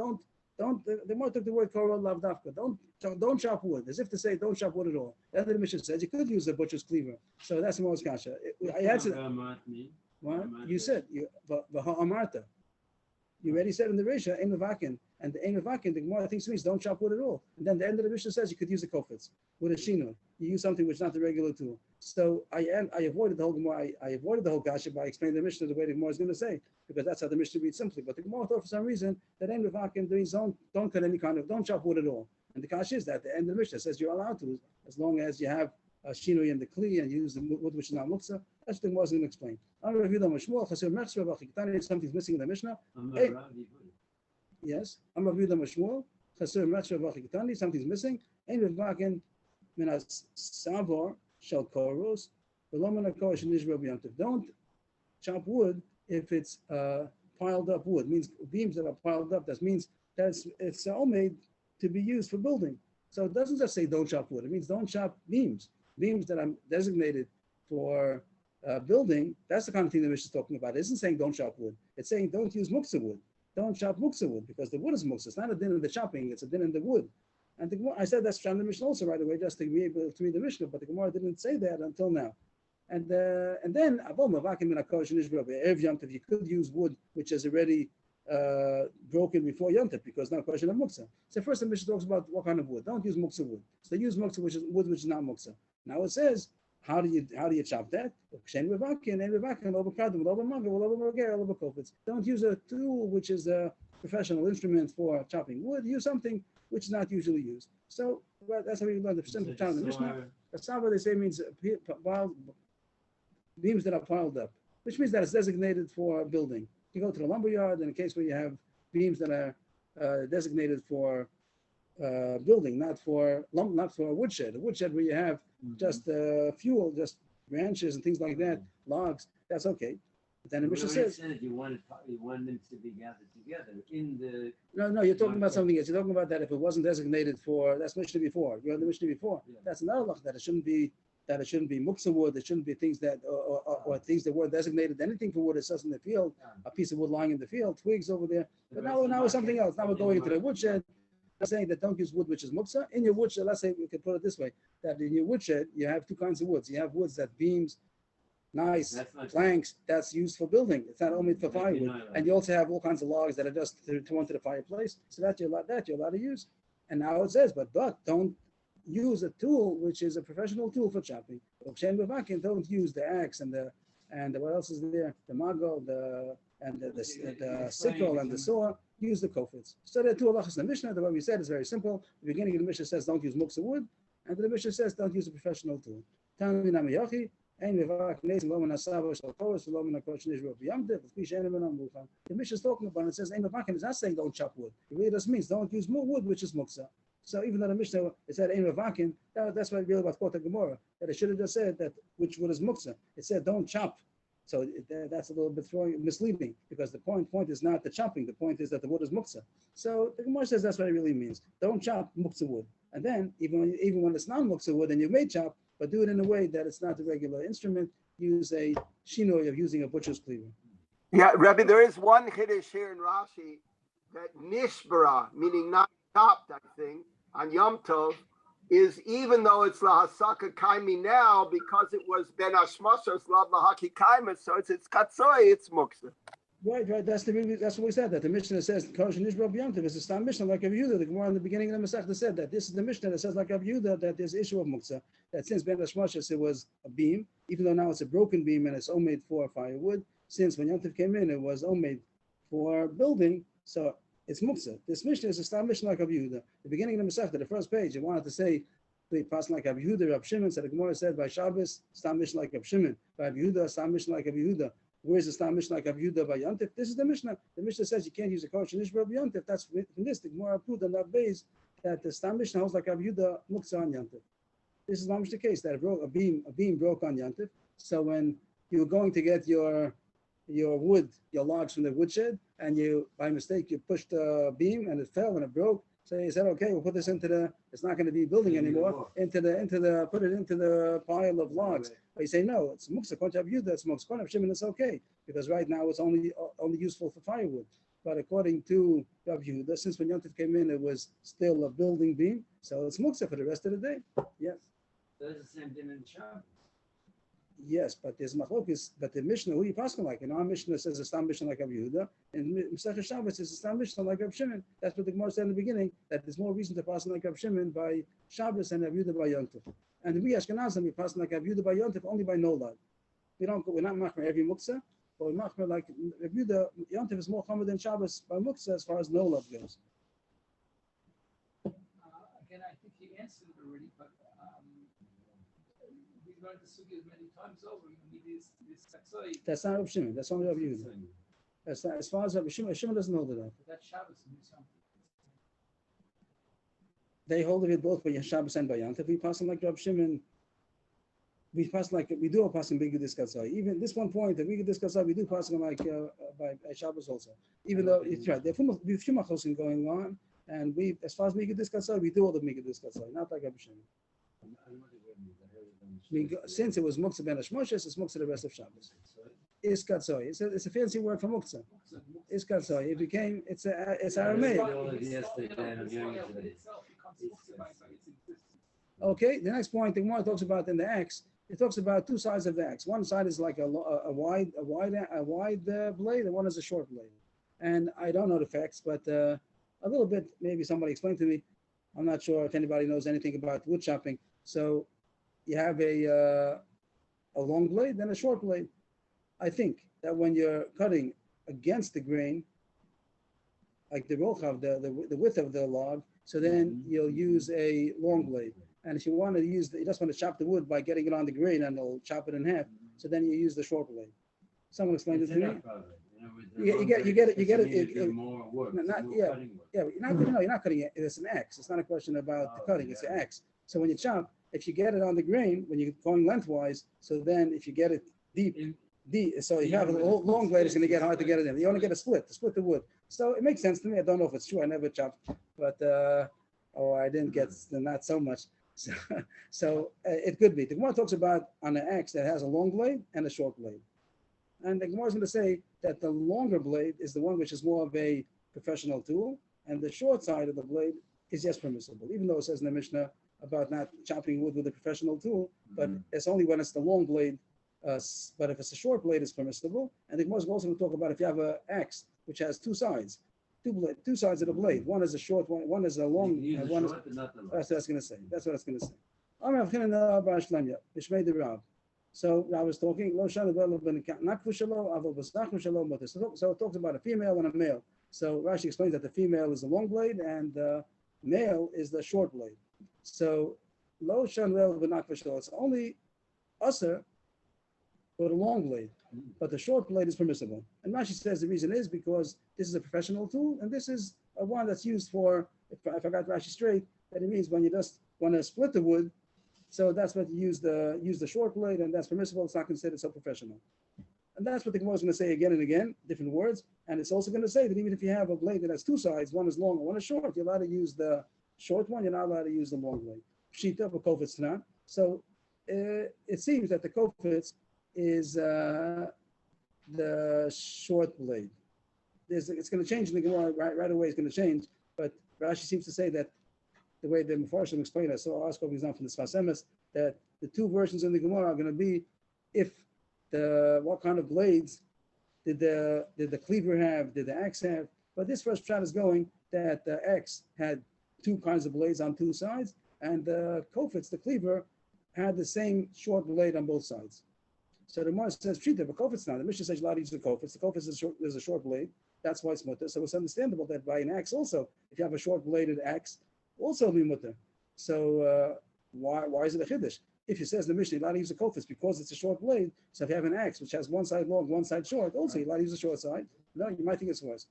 The Gemara took the word korah lav dafka. Don't chop wood, as if to say don't chop wood at all. The other Mishnah says you could use a butcher's cleaver. So that's the most kasha. I answered. What you said, Amarta. You already said in the Risha, Ein Levakin, and the Ein Levakin, the Gemara thinks means don't chop wood at all. And then the end of the Mishnah says you could use a kofetz with a shinur. you use something which is not the regular tool. So I avoided the whole Gemara. I avoided the whole kasha by explaining the Mishnah the way the Gemara is going to say, because that's how the Mishnah reads simply. But the Gemara thought for some reason that Ein Mevakin don't cut any kind of, don't chop wood at all. And the kasha is that the end of the Mishnah says you're allowed to, as long as you have a shinui in the kli and you use the wood which is not muksa. That's what the Gemara is going to explain. Something's missing in the Mishnah. Hey. Yes. Something's missing. Ein Mevakin minas savor shall koros. Don't chop wood if it's piled up wood. It means beams that are piled up. That means that it's all made to be used for building. So it doesn't just say don't chop wood. It means don't chop beams. Beams that are designated for building. That's the kind of thing the Mishnah is talking about. It isn't saying don't chop wood. It's saying don't use muksa wood. Don't chop muksa wood because the wood is muksa. It's not a din in the chopping. It's a din in the wood. And the Gemara, I said that's from the Mishnah also right away, just to be able to read the Mishnah, but the Gemara didn't say that until now. And then you could use wood which is already broken before Yom Tov because not a question of muksa. So first the Mishnah talks about what kind of wood. Don't use muksa wood. So they use muksa which is wood which is not muksa. Now it says how do you chop that? Don't use a tool which is a professional instrument for chopping wood. Use something which is not usually used. So that's how we learn the simple term in the Mishnah. The Sava, they say, means beams that are piled up, which means that it's designated for building. You go to the lumber yard in a case where you have beams that are designated for building, not for a woodshed. A woodshed where you have just fuel, just branches and things like that, logs, that's okay. But then the Mishnah says you want them to be gathered together in the. No, you're talking about something else. You're talking about that if it wasn't designated for, that's Mishnah before. You had the Mishnah before. Yeah. That's another law that it shouldn't be muksa wood. It shouldn't be things that or things that were designated. Anything for wood is just in the field, a piece of wood lying in the field, twigs over there. But now it's something else. Now we're going into the woodshed. I'm saying that don't use wood which is muksa. In your woodshed, let's say we could put it this way, that in your woodshed you have two kinds of woods. You have woods that beams, nice planks, that's used for building. It's not only for firewood. And you also have all kinds of logs that are just to onto the fireplace. So that you're allowed to use. And now it says, but don't use a tool which is a professional tool for chopping. Don't use the axe and what else is there? The mago, the sickle and the saw. Use the kofitz. So there are two halachas in the Mishnah. The way we said is very simple. The beginning of the Mishnah says don't use muksa wood, and the Mishnah says don't use a professional tool. The Mishnah is talking about it. It says Ein Mevakin is not saying don't chop wood. It really just means don't use more wood which is muksa. So even though the Mishnah it said Ein Mevakin, that's why really about Kota Gemara. That it should have just said that which wood is muksa. It said don't chop. So that's a little bit misleading because the point is not the chopping. The point is that the wood is muksa. So the Gemara says that's what it really means. Don't chop muksa wood. And then even when it's not muksa wood and you may chop, but do it in a way that it's not a regular instrument. Use a shinoi of using a butcher's cleaver. Yeah, Rebbe, there is one chiddush here in Rashi that nishbara, meaning not chopped, I think, on Yom Tov, is even though it's lahasaka kaimi now, because it was ben ashmosos lav lahaki kaima, so it's katsoi, it's muksa. Right. That's what we said. That the Mishnah says kosher nishbara b'yom tov is a stam Mishnah like Rav Yehuda. The Gemara in the beginning of the Masechta said that this is the Mishnah that says like Rav Yehuda that there's issue of muksa. That since ben ashmosos it was a beam, even though now it's a broken beam and it's all made for firewood. Since when Yom Tov came in, it was all made for building. So it's muksa. This Mishnah is a stam Mishnah like Rav Yehuda. The beginning of the Masechta, the first page, it wanted to say the person like Rav Yehuda, Rav Shimon. So the Gemara said by Shabbos, stam Mishnah like Rav Shimon. By Rav Yehuda, stam Mishnah like Rav Yehuda. Where's the stam Mishnah like Rav Yehuda by Yom Tov? This is the Mishnah. The Mishnah says you can't use a kosher nishbara by Yom Tov. That's from this. The Gemara proved on that base that the stam Mishnah holds like Rav Yehuda muksa on Yom Tov. This is the case that a beam broke on Yom Tov. So when you were going to get your wood, your logs from the woodshed, and you by mistake you pushed the beam and it fell and it broke. So you said, okay, we'll put this it's not going to be building anymore, put it into the pile of logs. But you say, no, it's muksa konchav yuda, it's muksa konchav shimon, it's okay, because right now it's only useful for firewood. But according to Rav Yehuda, since when Yom Tov came in, it was still a building beam, so it's muksa for the rest of the day. Yes. That's the same thing in Shabbos. Yes, but there's machlokes. But the Mishnah, who you pass like? In our Mishnah says a stam Mishnah like Rav Yehuda, and Masechah Shabbos says a stam Mishnah like Rav Shimon. That's what the Gemara said in the beginning. That there's more reason to pass like Rav Shimon by Shabbos and Rav Yehuda by Yom Tov. And we Ashkenazim, we pass like Rabbi Yehuda by Yontif only by Nolad. We're not machmer every muksa, but we're machmer like Rabbi Yehuda, Yontif is more common than Shabbos by muksa as far as Nolad goes. Again, I think he answered it already, but we've learned the sugi many times over. You need this saksoi. That's not Rabbi Shimon, that's only Rabbi Yehuda. That's not, as far as Rabbi Shimon doesn't hold it up. That's Shabbos and Yom. They hold it both by Shabbos and by Yontif. We pass them like Rabbi Shimon. We pass like we do a passing big discussai. Even this one point that we could discuss, we do pass them like by Shabbos also. Even though it's right, there's few machosim going on, and we, as far as we could discuss, we do all the Mika discussai, not like Rabbi Shimon. Since it was Muktzah ben Hashmoshes, it's Muktzah the rest of Shabbos. Iskatzoi. It's a fancy word for Muktzah. Iskatzoi. It became, it's Aramaic. Okay, the next point the Gemara talks about in the axe, it talks about two sides of the axe. One side is like a wide blade, and one is a short blade. And I don't know the facts, but a little bit, maybe somebody explained to me. I'm not sure if anybody knows anything about wood chopping. So you have a long blade and a short blade. I think that when you're cutting against the grain, like the rochav, the width of the log, so then you'll use a long blade. And if you want to use, you just want to chop the wood by getting it on the grain, and it'll chop it in half. So then you use the short blade. Someone explained it to me. You get it. More work. Yeah, you're not cutting it. It's an axe. It's not a question about the cutting. It's an axe. So when you chop, if you get it on the grain, when you're going lengthwise, so then if you get it deep, so you have a long blade, it's going to get hard to get it in. You only get to split the wood. So it makes sense to me. I don't know if it's true. I never chopped, but I didn't get not so much. So it could be. The Gemara talks about on an axe that has a long blade and a short blade, and the Gemara is going to say that the longer blade is the one which is more of a professional tool, and the short side of the blade is yes permissible, even though it says in the Mishnah about not chopping wood with a professional tool, but it's only when it's the long blade. But if it's a short blade, it's permissible. And the Gemara is also going to talk about if you have an axe which has two sides, two sides of the blade. One is a short one, one is a long. One is, that's what it's going to say. That's what it's going to say. So I was talking. So it talks about a female and a male. So Rashi explains that the female is the long blade and the male is the short blade. So lo shanvel v'nakvashel. It's only usher for the long blade, but the short blade is permissible. And Rashi says the reason is because this is a professional tool, and this is a one that's used for, if I got Rashi straight, that it means when you just want to split the wood, so that's what you use the short blade, and that's permissible. It's not considered so professional. And that's what the Gemara is going to say again and again, different words. And it's also going to say that even if you have a blade that has two sides, one is long and one is short, you're allowed to use the short one, you're not allowed to use the long blade. Pshita, but kofetz not. So it seems that the kofetz is the short blade. It's going to change in the Gemara right away. It's going to change, but Rashi seems to say that the way the Mefarshim explained it. So I'll ask example from the Sfas Emes that the two versions in the Gemara are going to be if what kind of blades did the cleaver have, did the axe have? But this first shot is going that the axe had two kinds of blades on two sides, and the kofetz, the cleaver, had the same short blade on both sides. So the Gemara says, "Pshita, but kofetz now." The Mishnah says, "Allowed to use the kofetz." The kofetz is a short blade. That's why it's mutter. So it's understandable that by an axe also, if you have a short bladed axe, also be mutter. So why is it a chiddush? If it says the Mishnah, "Allowed to use the kofetz," because it's a short blade. So if you have an axe which has one side long, one side short, also you're allowed to use the short side. No, you might think it's worse.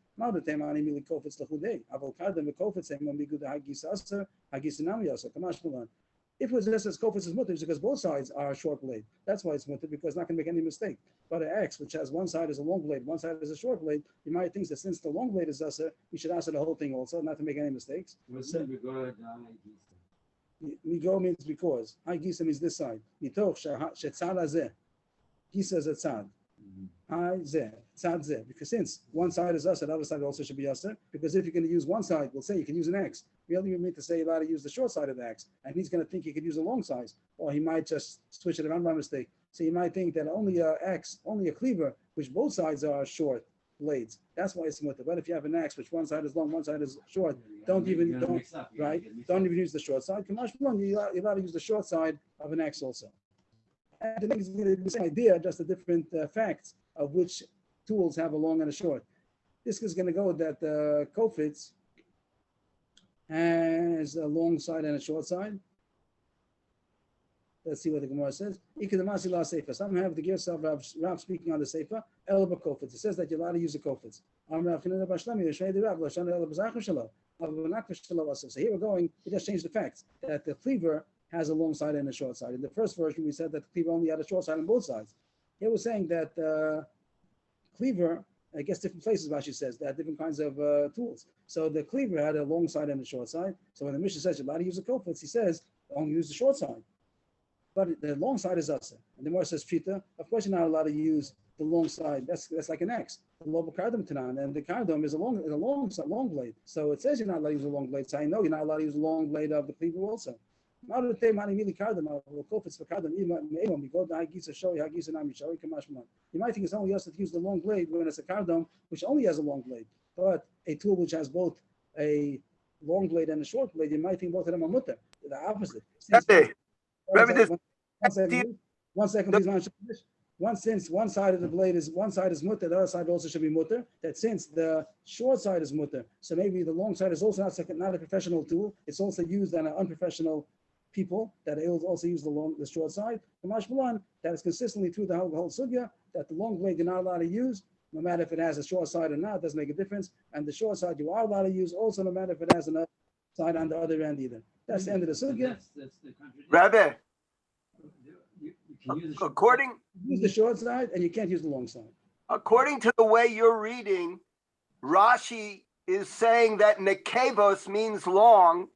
If it says kofetz is mutter, it's because both sides are a short blade. That's why it's mutter, because it's not going to make any mistake. But an axe, which has one side is a long blade, one side is a short blade, you might think that since the long blade is usher, you should answer the whole thing also, not to make any mistakes. Migo means because. Hai gisa means this side. Mitoch shetzad hazeh. Gisa is a tzad. Hai zeh. Tzad zeh. Because since one side is usher, the other side also should be usher. Because if you're going to use one side, we'll say you can use an axe. Really, you mean to say you're allowed to use the short side of the axe. And he's going to think he could use a long side. Or he might just switch it around by mistake. So you might think that only a axe, only a cleaver, which both sides are short, blades. That's why it's mutter. But if you have an axe, which one side is long, one side is short, don't You're gonna mix up, you're gonna right? get mixed Don't up. even use the short side. You're allowed to use the short side of an axe also. And the thing is the same idea, just the different facts of which tools have a long and a short. This is going to go that Kofitz has a long side and a short side. Let's see what the Gemara says. Some have the gears of Rav speaking on the Sefer. It says that you're allowed to use a Kofitz. So here we're going, we just changed the facts that the cleaver has a long side and a short side. In the first version, we said that the cleaver only had a short side on both sides. Here we're saying that cleaver, I guess different places, Rashi says, that different kinds of tools. So the cleaver had a long side and a short side. So when the Mishnah says you're allowed to use a Kofitz, he says only use the short side. But the long side is Asa. And the Gemara says, Pshita, of course you're not allowed to use the long side. That's like an axe. The lobe kardom tanan, and the kardom is a long blade. So it says you're not allowed to use a long blade. So I know you're not allowed to use a long blade of the cleaver also. You might think it's only us that use the long blade when it's a kardom, which only has a long blade. But a tool which has both a long blade and a short blade, you might think both of them are mutter. The opposite. One second, please. Since one side of the blade is mutter, the other side also should be mutter. That since the short side is mutter, so maybe the long side is also not a professional tool. It's also used on an unprofessional people that they also use the short side. That is consistently true the whole sugya that the long blade you're not allowed to use, no matter if it has a short side or not, doesn't make a difference. And the short side you are allowed to use also, no matter if it has another side on the other end either. That's the end of the sugya. That's the contradiction. Rabbi, You can use Use the short side and you can't use the long side. according to the way you're reading, Rashi is saying that nekevos means long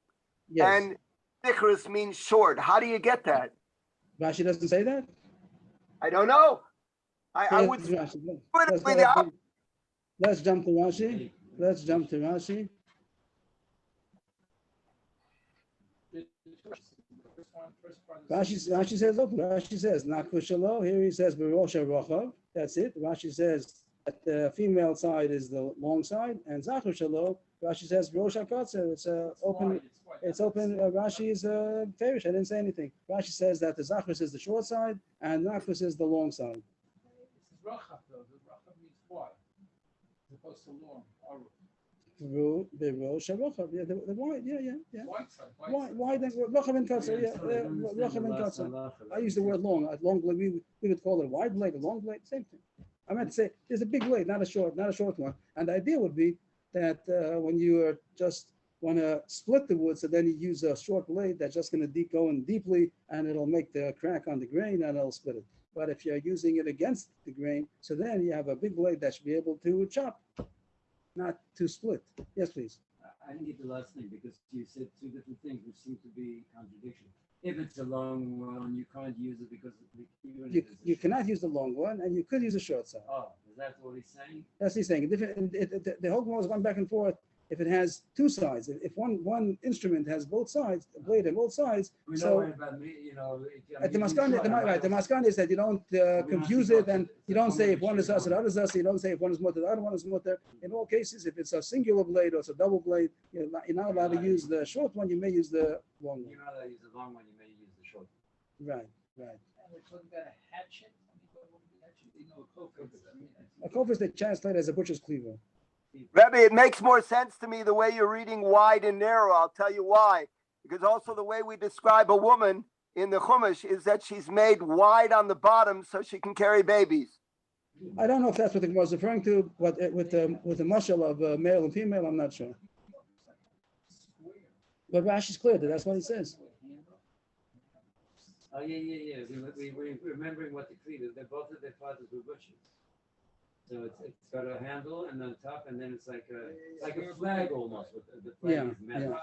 Yes. and sichris means short. How do you get that? Rashi doesn't say that? I don't know. I would Rashi. the Let's jump to Rashi. Rashi says, look, Rashi says, Nakushalo. Here he says, Berosha Rochav. That's it. Rashi says that the female side is the long side, and Zachu Shalo, Rashi says, Berosha Kotzer. It's open. Rashi is fairish. I didn't say anything. Rashi says that the Zachus is the short side, and Nakus is the long side. It's Rachav, though. The Rachav means wide, as opposed to long. The Berosha Rochav. Yeah, the wide. Yeah. Wide side. Wide and Rochav and Kotzer. Yeah, Rochav and Kotzer. I use the word long. A long blade, we would call it a wide blade, a long blade, same thing. I meant to say there's a big blade, not a short one. And the idea would be that when you are just want to split the wood, so then you use a short blade that's just going to go in deeply, and it'll make the crack on the grain, and it'll split it. But if you're using it against the grain, so then you have a big blade that should be able to chop, not to split. Yes, please. I didn't get the last thing because you said two different things which seem to be contradictions. If it's a long one, you can't use it because You cannot use the long one, and you could use a short side. Oh, is that what he's saying? That's what he's saying. The whole Gemara is going back and forth. If it has two sides, if one instrument has both sides, a blade on both sides, We know so about me, you know. at the Maskana is that you don't confuse it, and you don't say if one is us and the other is us. You don't say if one is mutter, the other one is mutter. In all cases, if it's a singular blade or it's a double blade, you're not allowed to use the short one. You may use the long one. You're not allowed to use the long one, you may use the short one. Right. And we're talking about a hatchet. I mean, what would be a hatchet? You know, a kofar. I mean, A kofar is they translate as a butcher's cleaver. Rebbe, it makes more sense to me the way you're reading wide and narrow. I'll tell you why. Because also the way we describe a woman in the Chumash is that she's made wide on the bottom so she can carry babies. I don't know if that's what the Gemara is referring to, but with the mashal of male and female, I'm not sure. But Rashi's clear that that's what he says. Oh, yeah. We're remembering what the creed is. Both of their fathers were butchers. So it's got a handle and on top, and then it's like a flag almost. With the flag is metal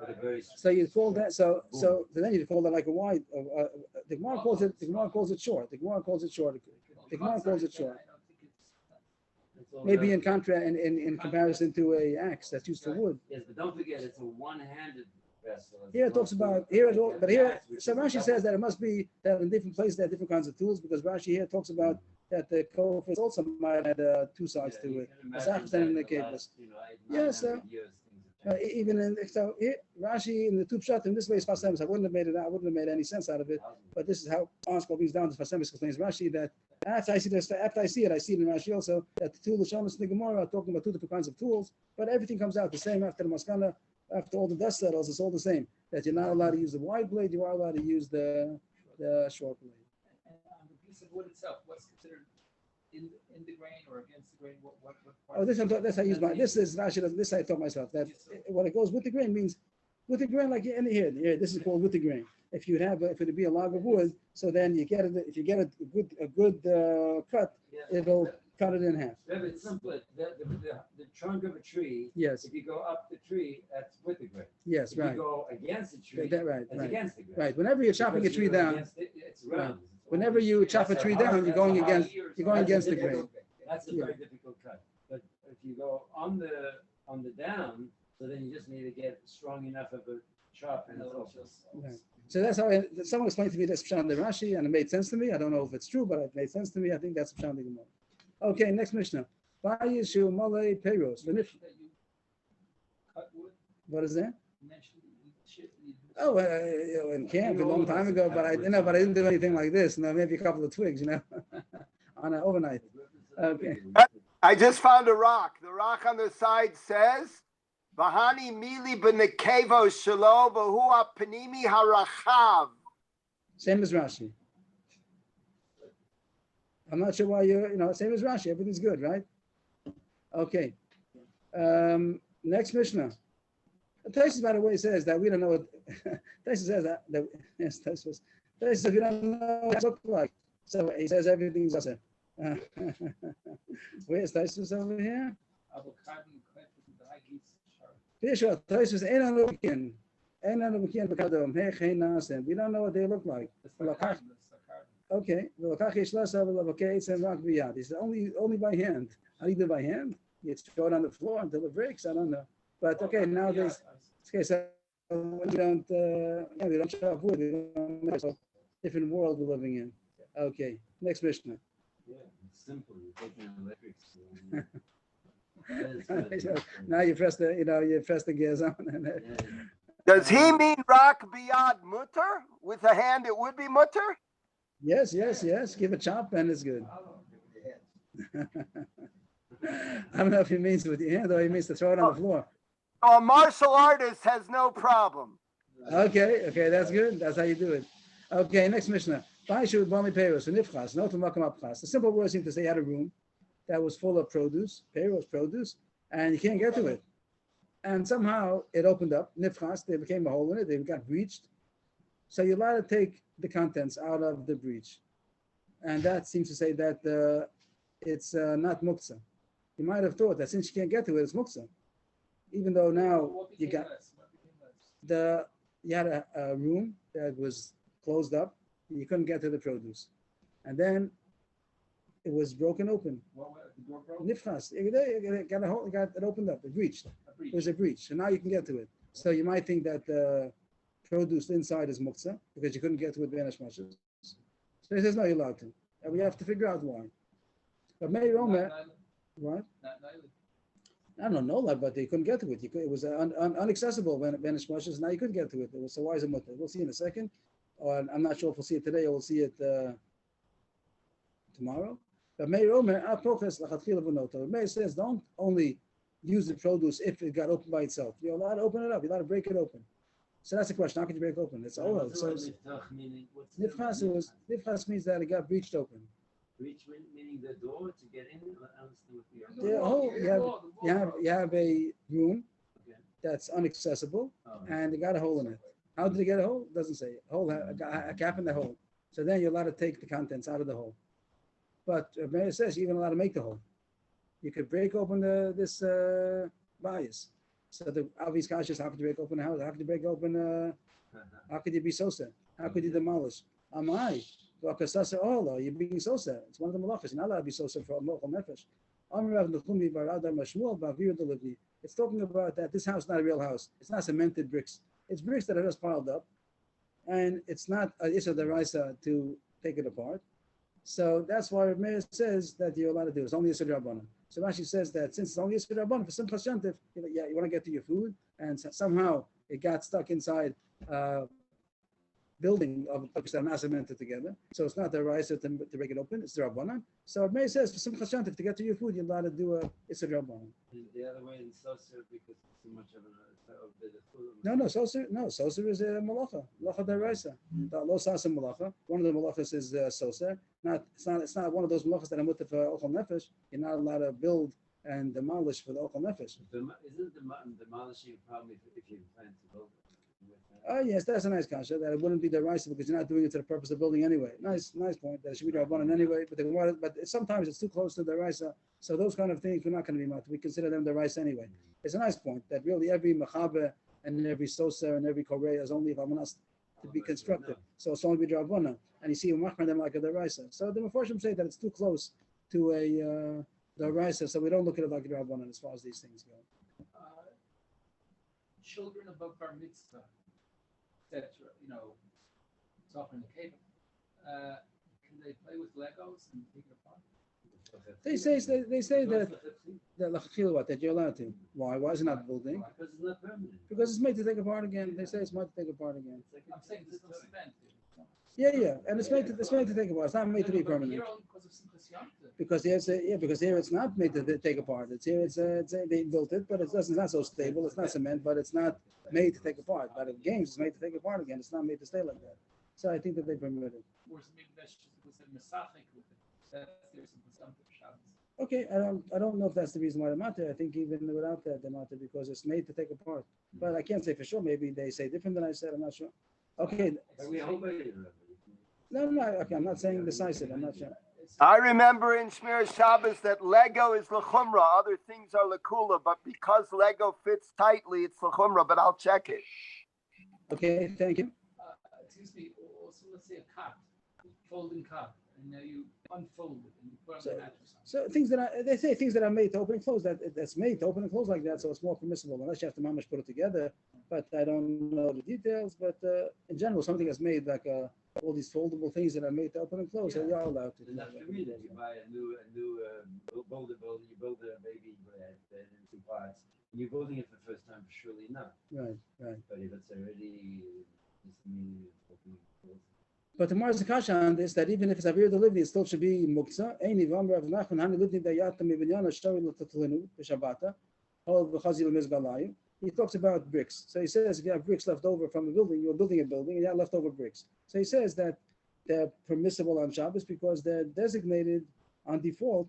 with a very. So you call that so then you call that like a wide. The Gemara calls it short. The Gemara calls it short. Maybe in comparison to a axe that's used for wood. Yes, but don't forget it's a one-handed vessel. as Here it talks opposed to about, here it all, a but here, gas, which so is Rashi double. says that it must be that in different places there are different kinds of tools, because Rashi here talks about that the kofis also might have two sides Yeah, to you it. can As imagine Achsan in the that in the Kevis. last, 900 years, things have changed. Even in, so here, Rashi in the two pshat in this way is Fasemis. I wouldn't have made any sense out of it. But this is how Arnskol brings down to Fasemis explains Rashi that after I see this, after I see it in Rashi also that the two Lashonis in the Gemara are talking about two different kinds of tools, but everything comes out the same after the Maskana, after all the dust settles, it's all the same. That you're not allowed to use the wide blade, you are allowed to use the short blade. And on the piece of wood itself, what's considered in the grain or against the grain? What part? Oh, this I use my. This is Rashi. This I taught myself that when it goes with the grain means with the grain like in here. This is called with the grain. If you have, if it be a log of wood, so then you get it. If you get a good cut, Yeah. it'll cut it in half. Remember, it's simple. The trunk of a tree, Yes, if you go up the tree, that's with the grain. yes, If right, you go against the tree, right, that's right, against the grain. right. Whenever you're chopping a Because tree you're down, against it, it's round. whenever you chop a tree down, you're going against the grain. That's a Yeah. very difficult cut. But if you go on the down, so then you just need to get strong enough of a chop and it's also. Right. So that's how someone explained to me this Pshat in the Rashi, and it made sense to me. I don't know if it's true, but it made sense to me. I think that's Pshat in the Gemara. Okay, next Mishnah. Vayishu malei peiros. You mentioned that you cut wood. What is that? You mentioned you Oh, in camp a long time ago, but I didn't do anything like this. No, maybe a couple of twigs, on an overnight. Okay. I just found a rock. The rock on the side says, Vahani mili b'nekevo shelo v'hu panimi harachav. Same as Rashi. I'm not sure why same as Rashi. Everything's good, right? Okay. Next Mishnah. Taisus, by the way, says that we don't know what Taisus says that yes, Taisus says we don't know what it looks like. So he says everything's awesome. Where's Taisus over here? Yeah, sure. Taisus ain't on the weekend. Ain't on the weekend because of him. We don't know what they look like. Okay. He said only by hand. How do you do by hand? You throw it on the floor until it breaks. I don't know. But okay, nowadays, okay, so we don't chop wood. We don't know. So different world we're living in. Okay, next Mishnah. Yeah, it's simple. You're taking electrics. Now you press the gears on. Does he mean rock biyad mutter? With a hand, it would be mutter? Yes. Give a chop and it's good. I don't know if he means with your hand or he means to throw it on the floor. So a martial artist has no problem. Okay, that's good. That's how you do it. Okay, next Mishnah. The simple word seems to say you had a room that was full of produce, produce, and you can't get to it. And somehow it opened up, nifchas, there became a hole in it, they got breached. So you're allowed to take the contents out of the breach. And that seems to say that it's not muktzah. You might have thought that since you can't get to it, it's muktzah. Even though now you had a room that was closed up, you couldn't get to the produce. And then it was broken open. Nifchas. It opened up, it breached. It was a breach. And now you can get to it. So you might think that the produce inside is muktzah because you couldn't get to it b'enesh mashas. So he says, no, you're allowed to. And we have to figure out why. But Meir Omer, what? I don't know, but they couldn't get to it. It was inaccessible when b'enesh mashas. Now you could get to it. So why is it mutter? We'll see in a second. Or I'm not sure if we'll see it today or we'll see it tomorrow. But Meir Omer, Meir says, don't only use the produce if it got opened by itself. You're allowed to open it up. You're allowed to break it open. So that's the question. How can you break it open? It's oil. So nifchas means that it got breached open. Breach meaning the door to get in. You have a room that's inaccessible, and it got a hole in it. How did it get a hole? It doesn't say. A gap in the hole. So then you're allowed to take the contents out of the hole. But Meir says you're even allowed to make the hole. You could break open this bias. So the obvious question is, how could you break open a house? How could you break open? How could you be sosa? How could you demolish? Amai, you're being sosa. It's one of the malachas. You're not allowed to be sosa for a mochel nefesh. It's talking about that this house is not a real house. It's not cemented bricks. It's bricks that are just piled up, and it's not an issue deraisa to take it apart. So that's why Meir says that you're allowed to do it. It's only Yisur Rabbanan. So Rashi says that since it's only Yisur Rabbanan for Simchas Shantif, yeah, you want to get to your food, and somehow it got stuck inside building of bricks that are not cemented together. So it's not the rice to break it open, it's the Rabbanan. So Meir says for Simchas Shantif, to get to your food, you're allowed to do a Yisur Rabbanan. The other way in Soser, because it's too much of the food. No, Soser is a malacha deraisa. Lo sasa malacha. One of the malachas is Soser. It's not one of those malachas that are mutter for ochel nefesh. You're not allowed to build and demolish for the ochel nefesh. Isn't demolishing a problem if you plan to build it? Oh yes, that's a nice kasha. That it wouldn't be deraisa because you're not doing it to the purpose of building anyway. Nice point. That it should be rabbanan anyway. But sometimes it's too close to deraisa. So those kind of things we're not going to be mutter. We consider them deraisa anyway. It's a nice point that really every mechaber and every soser and every korei is only ramanas to be constructed. So it's only rabbanan. And you see machmer them like a deraisa. So the Meforshim say that it's too close to a deraisa. So we don't look at it like a rabbanan as far as these things go. Children above bar mitzvah, etc. It's often the cave. Can they play with Legos and take it apart? They say that you're allowed to. Why? Why is it not building? Because it's not permanent. Because it's made to take apart again. They say it's made to take apart again. I'm saying there's no cement. Yeah, and it's made to take apart. It's not made to be permanent. Here only because of Simchas Yom Tov. Because here it's not made to take apart. They built it, but it's not so stable. It's not cement, but it's not made to take apart. But in games, it's made to take apart again. It's not made to stay like that. So I think that they permit it. Or maybe that's just because they're Mesachik with it. That's their Simchas Yom Tov Shabbos. Okay, I don't know if that's the reason why they're matter. I think even without that, they're matter because it's made to take apart. But I can't say for sure. Maybe they say different than I said. I'm not sure. Okay. No. Okay, I'm not saying decisive. I'm not sure. I remember in Shmir Shabbos that Lego is lechumra. Other things are lekula, but because Lego fits tightly, it's lechumra. But I'll check it. Okay, thank you. Excuse me. Also, let's say a cot, folding cot, and now you unfold it and you put on the mattress. So they say things that are made to open and close. That's made to open and close like that, so it's more permissible unless you have to mamash put it together. But I don't know the details. But in general, something that's made like all these foldable things that are made to open and close, so you're allowed to. Enough to read that you buy a new boulder, you build a baby in two parts. You're building it for the first time, surely not. Right. But if it's already just meaning opening and closing. But the Mar's kasha on this that even if it's avir delivery, it still should be muktzah. Eini v'amar Rav Nachman hani livni dayatam mibinyana shari l'tatlinu b'shabata hol v'chazi l'mizgalayu. He talks about bricks. So he says if you have bricks left over from a building, you're building a building and you have leftover bricks. So he says that they're permissible on Shabbos because they're designated on default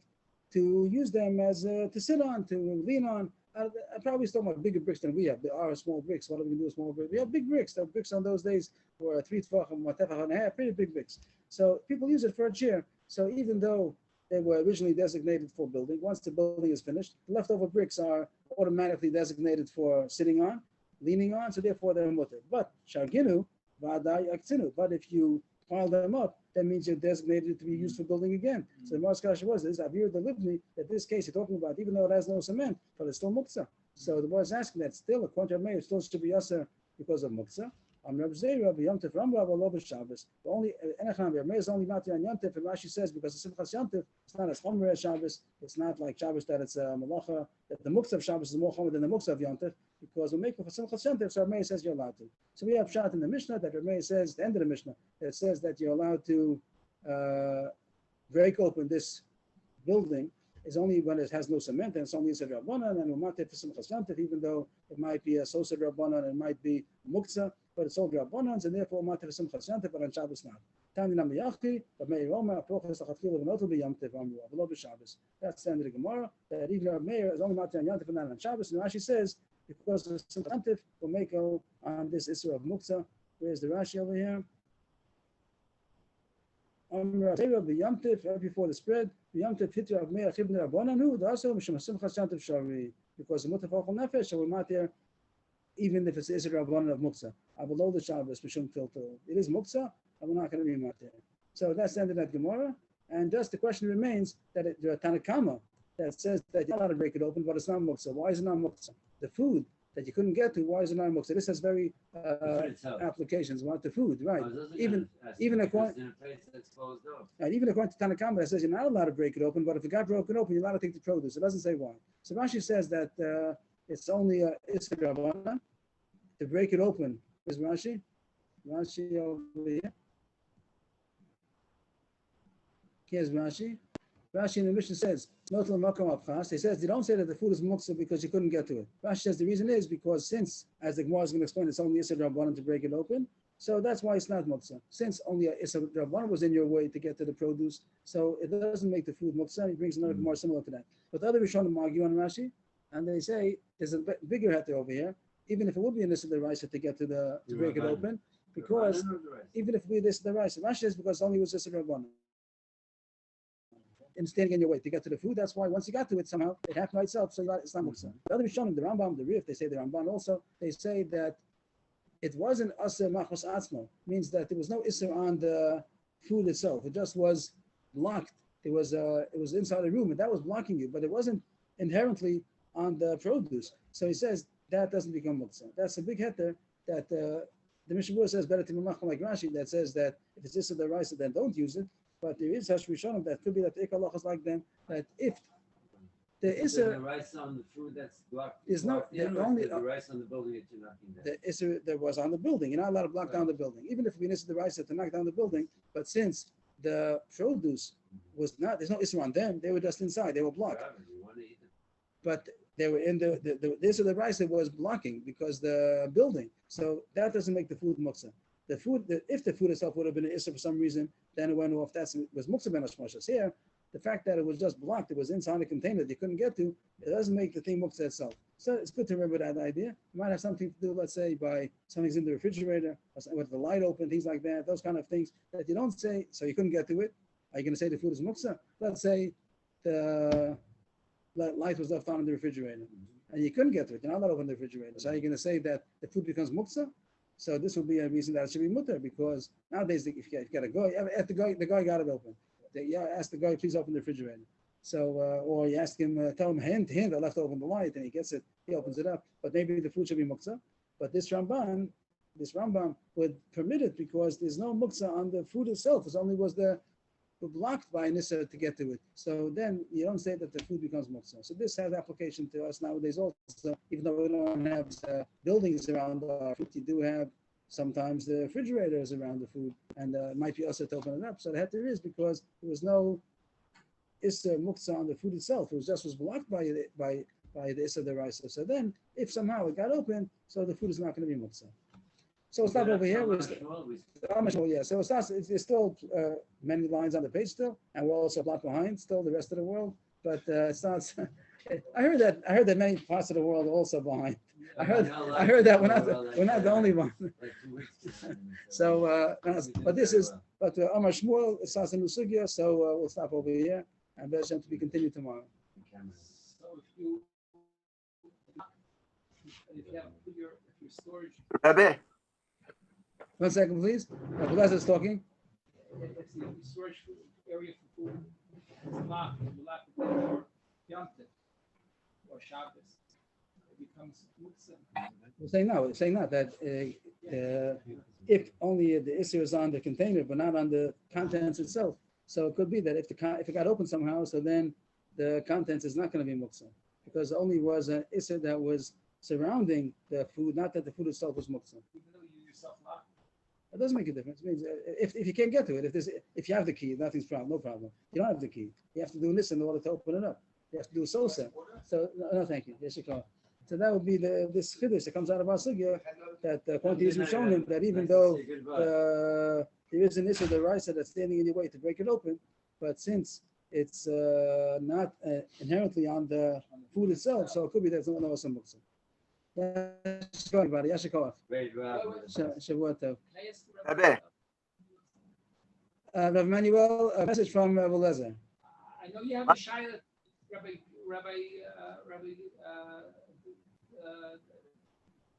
to use them as to sit on, to lean on. I probably still have bigger bricks than we have. There are small bricks. What are we going to do with small bricks? We have big bricks. The bricks on those days were 3 tefach and 1 tefach and a half, pretty big bricks. So people use it for a chair. So even though they were originally designated for building, once the building is finished, the leftover bricks are automatically designated for sitting on, leaning on, so therefore they're mutter. But sharginu, v'adai aktzinu. But if you pile them up, that means you're designated to be used for building again. So the Mar's kasha was this, Avir the Livni, that this case you're talking about, even though it has no cement, but it's still muktzah. So the boy is asking that still, according to Meir, it still should be yasser because of muktzah. Reb Zera, Yom Tov, Rambam, Alo Shabbos. The only Enechan, Meir is only matir on Yom Tov, and Rashi says because the Simchas Yom Tov, it's not as chomer as Shabbos. It's not like Shabbos that it's a malacha. That the muktzah of Shabbos is more chomer than the muktzah of Yom Tov, because we're making for Simchas Yom Tov. So Meir says you're allowed to. So we have shot in the Mishnah that Meir says, the end of the Mishnah, it says that you're allowed to break open this building. Is only when it has no cement and it's only a rabbanan and umatet for Simchas Yom Tov, even though it might be a sosa rabbanan and it might be muktzah, but it's all rabbanans and therefore umatet for Simchas Yom Tov, but on Shabbos not. Tani nam yachti, but Meir Omer apochas lachatchila v'notu b'Yom Tov amru avlo b'Shabbos. That's the end of the Gemara. That even Rav Meir is only matir on Yom Tov and not on Shabbos. And Rashi says because of Simchas Yom Tov will make on this issue of muktzah. Where's the Rashi over here? Right before the spread, because the mutaf nefesh so we're not there, even if it's Israel Rabbanan of Muktzah. Below the Shabbos, it is Muktzah, and we're not going to be mat there. So that's the end of that Gemara. And just the question remains that there are Tanakama that says that you're not allowed to break it open, but it's not Muktzah. Why is it not Muktzah? The food that you couldn't get to, why is it not a muksa? This has very The food itself. applications. Want the food, right? I was also Even gonna ask even you, according- because in a place that's closed off. and even according to Tanakama, that says you're not allowed to break it open, but if it got broken open, you're allowed to take the produce. It doesn't say why. So Rashi says that it's only it's a Rabbanan to break it open. Is Rashi? Rashi over here. Here's Rashi. Rashi in the Mishnah says, "Notel makom apchas." He says they don't say that the food is muksa because you couldn't get to it. Rashi says the reason is because since, as the Gemara is going to explain, it's only Issa Rabbanan to break it open, so that's why it's not muksa. Since only Issa Rabbanan was in your way to get to the produce, so it doesn't make the food muksa. He brings another Gemara similar to that. But the other Rishonim argue on Rashi, and they say there's a bigger heter over here. Even if it would be an Issa Deraisa to get to to break it open, because even if we this the rice, Rashi is because only was Issa Rabbanan. And standing in your way to get to the food. That's why once you got to it, somehow it happened by itself. So it's not muksa. The other Rishonim, the Rambam, the Rif, they say the Ramban also. They say that it wasn't aser machos atzmo, means that there was no iser on the food itself. It just was blocked. It was inside a room, and that was blocking you, but it wasn't inherently on the produce. So he says that doesn't become muksa. That's a big heter that the Mishnah says better to Mamacham like Rashi that says that if it's iser the rice, then don't use it. But there is such Rishonim that could be that the Ikhalach is like them, that if there is the rice on the food that's blocked. Is no- blocked in, the or only- the rice on the building that you're knocking down. the Isser that was on the building, you're not allowed to block down the building. Even if we miss the rice to knock down the building, but since the produce was not, there's no Isser on them, they were just inside, they were blocked. Whatever, you want to eat it. But they were in the Isser the rice that was blocking because the building. So that doesn't make the food muksa. The food, if the food itself would have been an Isser for some reason, then it went off. That was muksa ben hashmashas. Here, the fact that it was just blocked, it was inside a container that you couldn't get to, it doesn't make the thing muksa itself. So it's good to remember that idea. It might have something to do, let's say, by something's in the refrigerator, or with the light open, things like that, those kind of things that you don't say, so you couldn't get to it. Are you going to say the food is muksa? Let's say the light was left on in the refrigerator, and you couldn't get to it. You're not allowed to open the refrigerator. So are you going to say that the food becomes muksa? So this would be a reason that it should be mutter, because nowadays if you got a guy, if the guy got it open, ask the guy, please open the refrigerator. So or you ask him, tell him hand I left open the light, and he gets it, he opens it up. But maybe the food should be muksa. But this Rambam would permit it because there's no muksa on the food itself. It only was blocked by Nissa to get to it. So then you don't say that the food becomes muksa. So this has application to us nowadays also, even though we don't have buildings around our food, you do have sometimes the refrigerators around the food, and it might be also to open it up. So the heter is because there was no Issa muksa on the food itself. It was blocked by the Issa deraisa. So then if somehow it got open, so the food is not going to be muksa. So it's not over here. Yeah, so it's still many lines on the page still, and we're also a block behind still the rest of the world. But it's not. I heard that many parts of the world are also behind. I heard that we're not the only one. So, but this is Amar Shmuel. It's a new sugya, so we'll stop over here and Bezhem to be continued tomorrow. So if you have your storage, Rebbe, 1 second, please. Blazer is talking. if the storage area for food is locked, you lock it for Yom Tov or Shabbos, it becomes muksa. We're saying not that if only the issue is on the container but not on the contents itself. So it could be that if it got open somehow, so then the contents is not going to be muksa because it only was an issue that was surrounding the food, not that the food itself was muksa. Even though you yourself lock It doesn't make a difference. It means if you can't get to it, if you have the key, nothing's no problem. You don't have the key. You have to do this in order to open it up. You have to do a sosa. So no, thank you. Yes, you can. So that would be this chiddush that comes out of our sugya that according to Yisrael Shonim, that even though there is an issue the rice that's standing in your way to break it open, but since it's not inherently on the food itself, so it could be there's no some muksa. That's good, everybody. Yashikov. Great, Shavuot Tov. Rebbe. Rav Manuel, a message from Rav Lezer. I know you have a shayla, Rabbi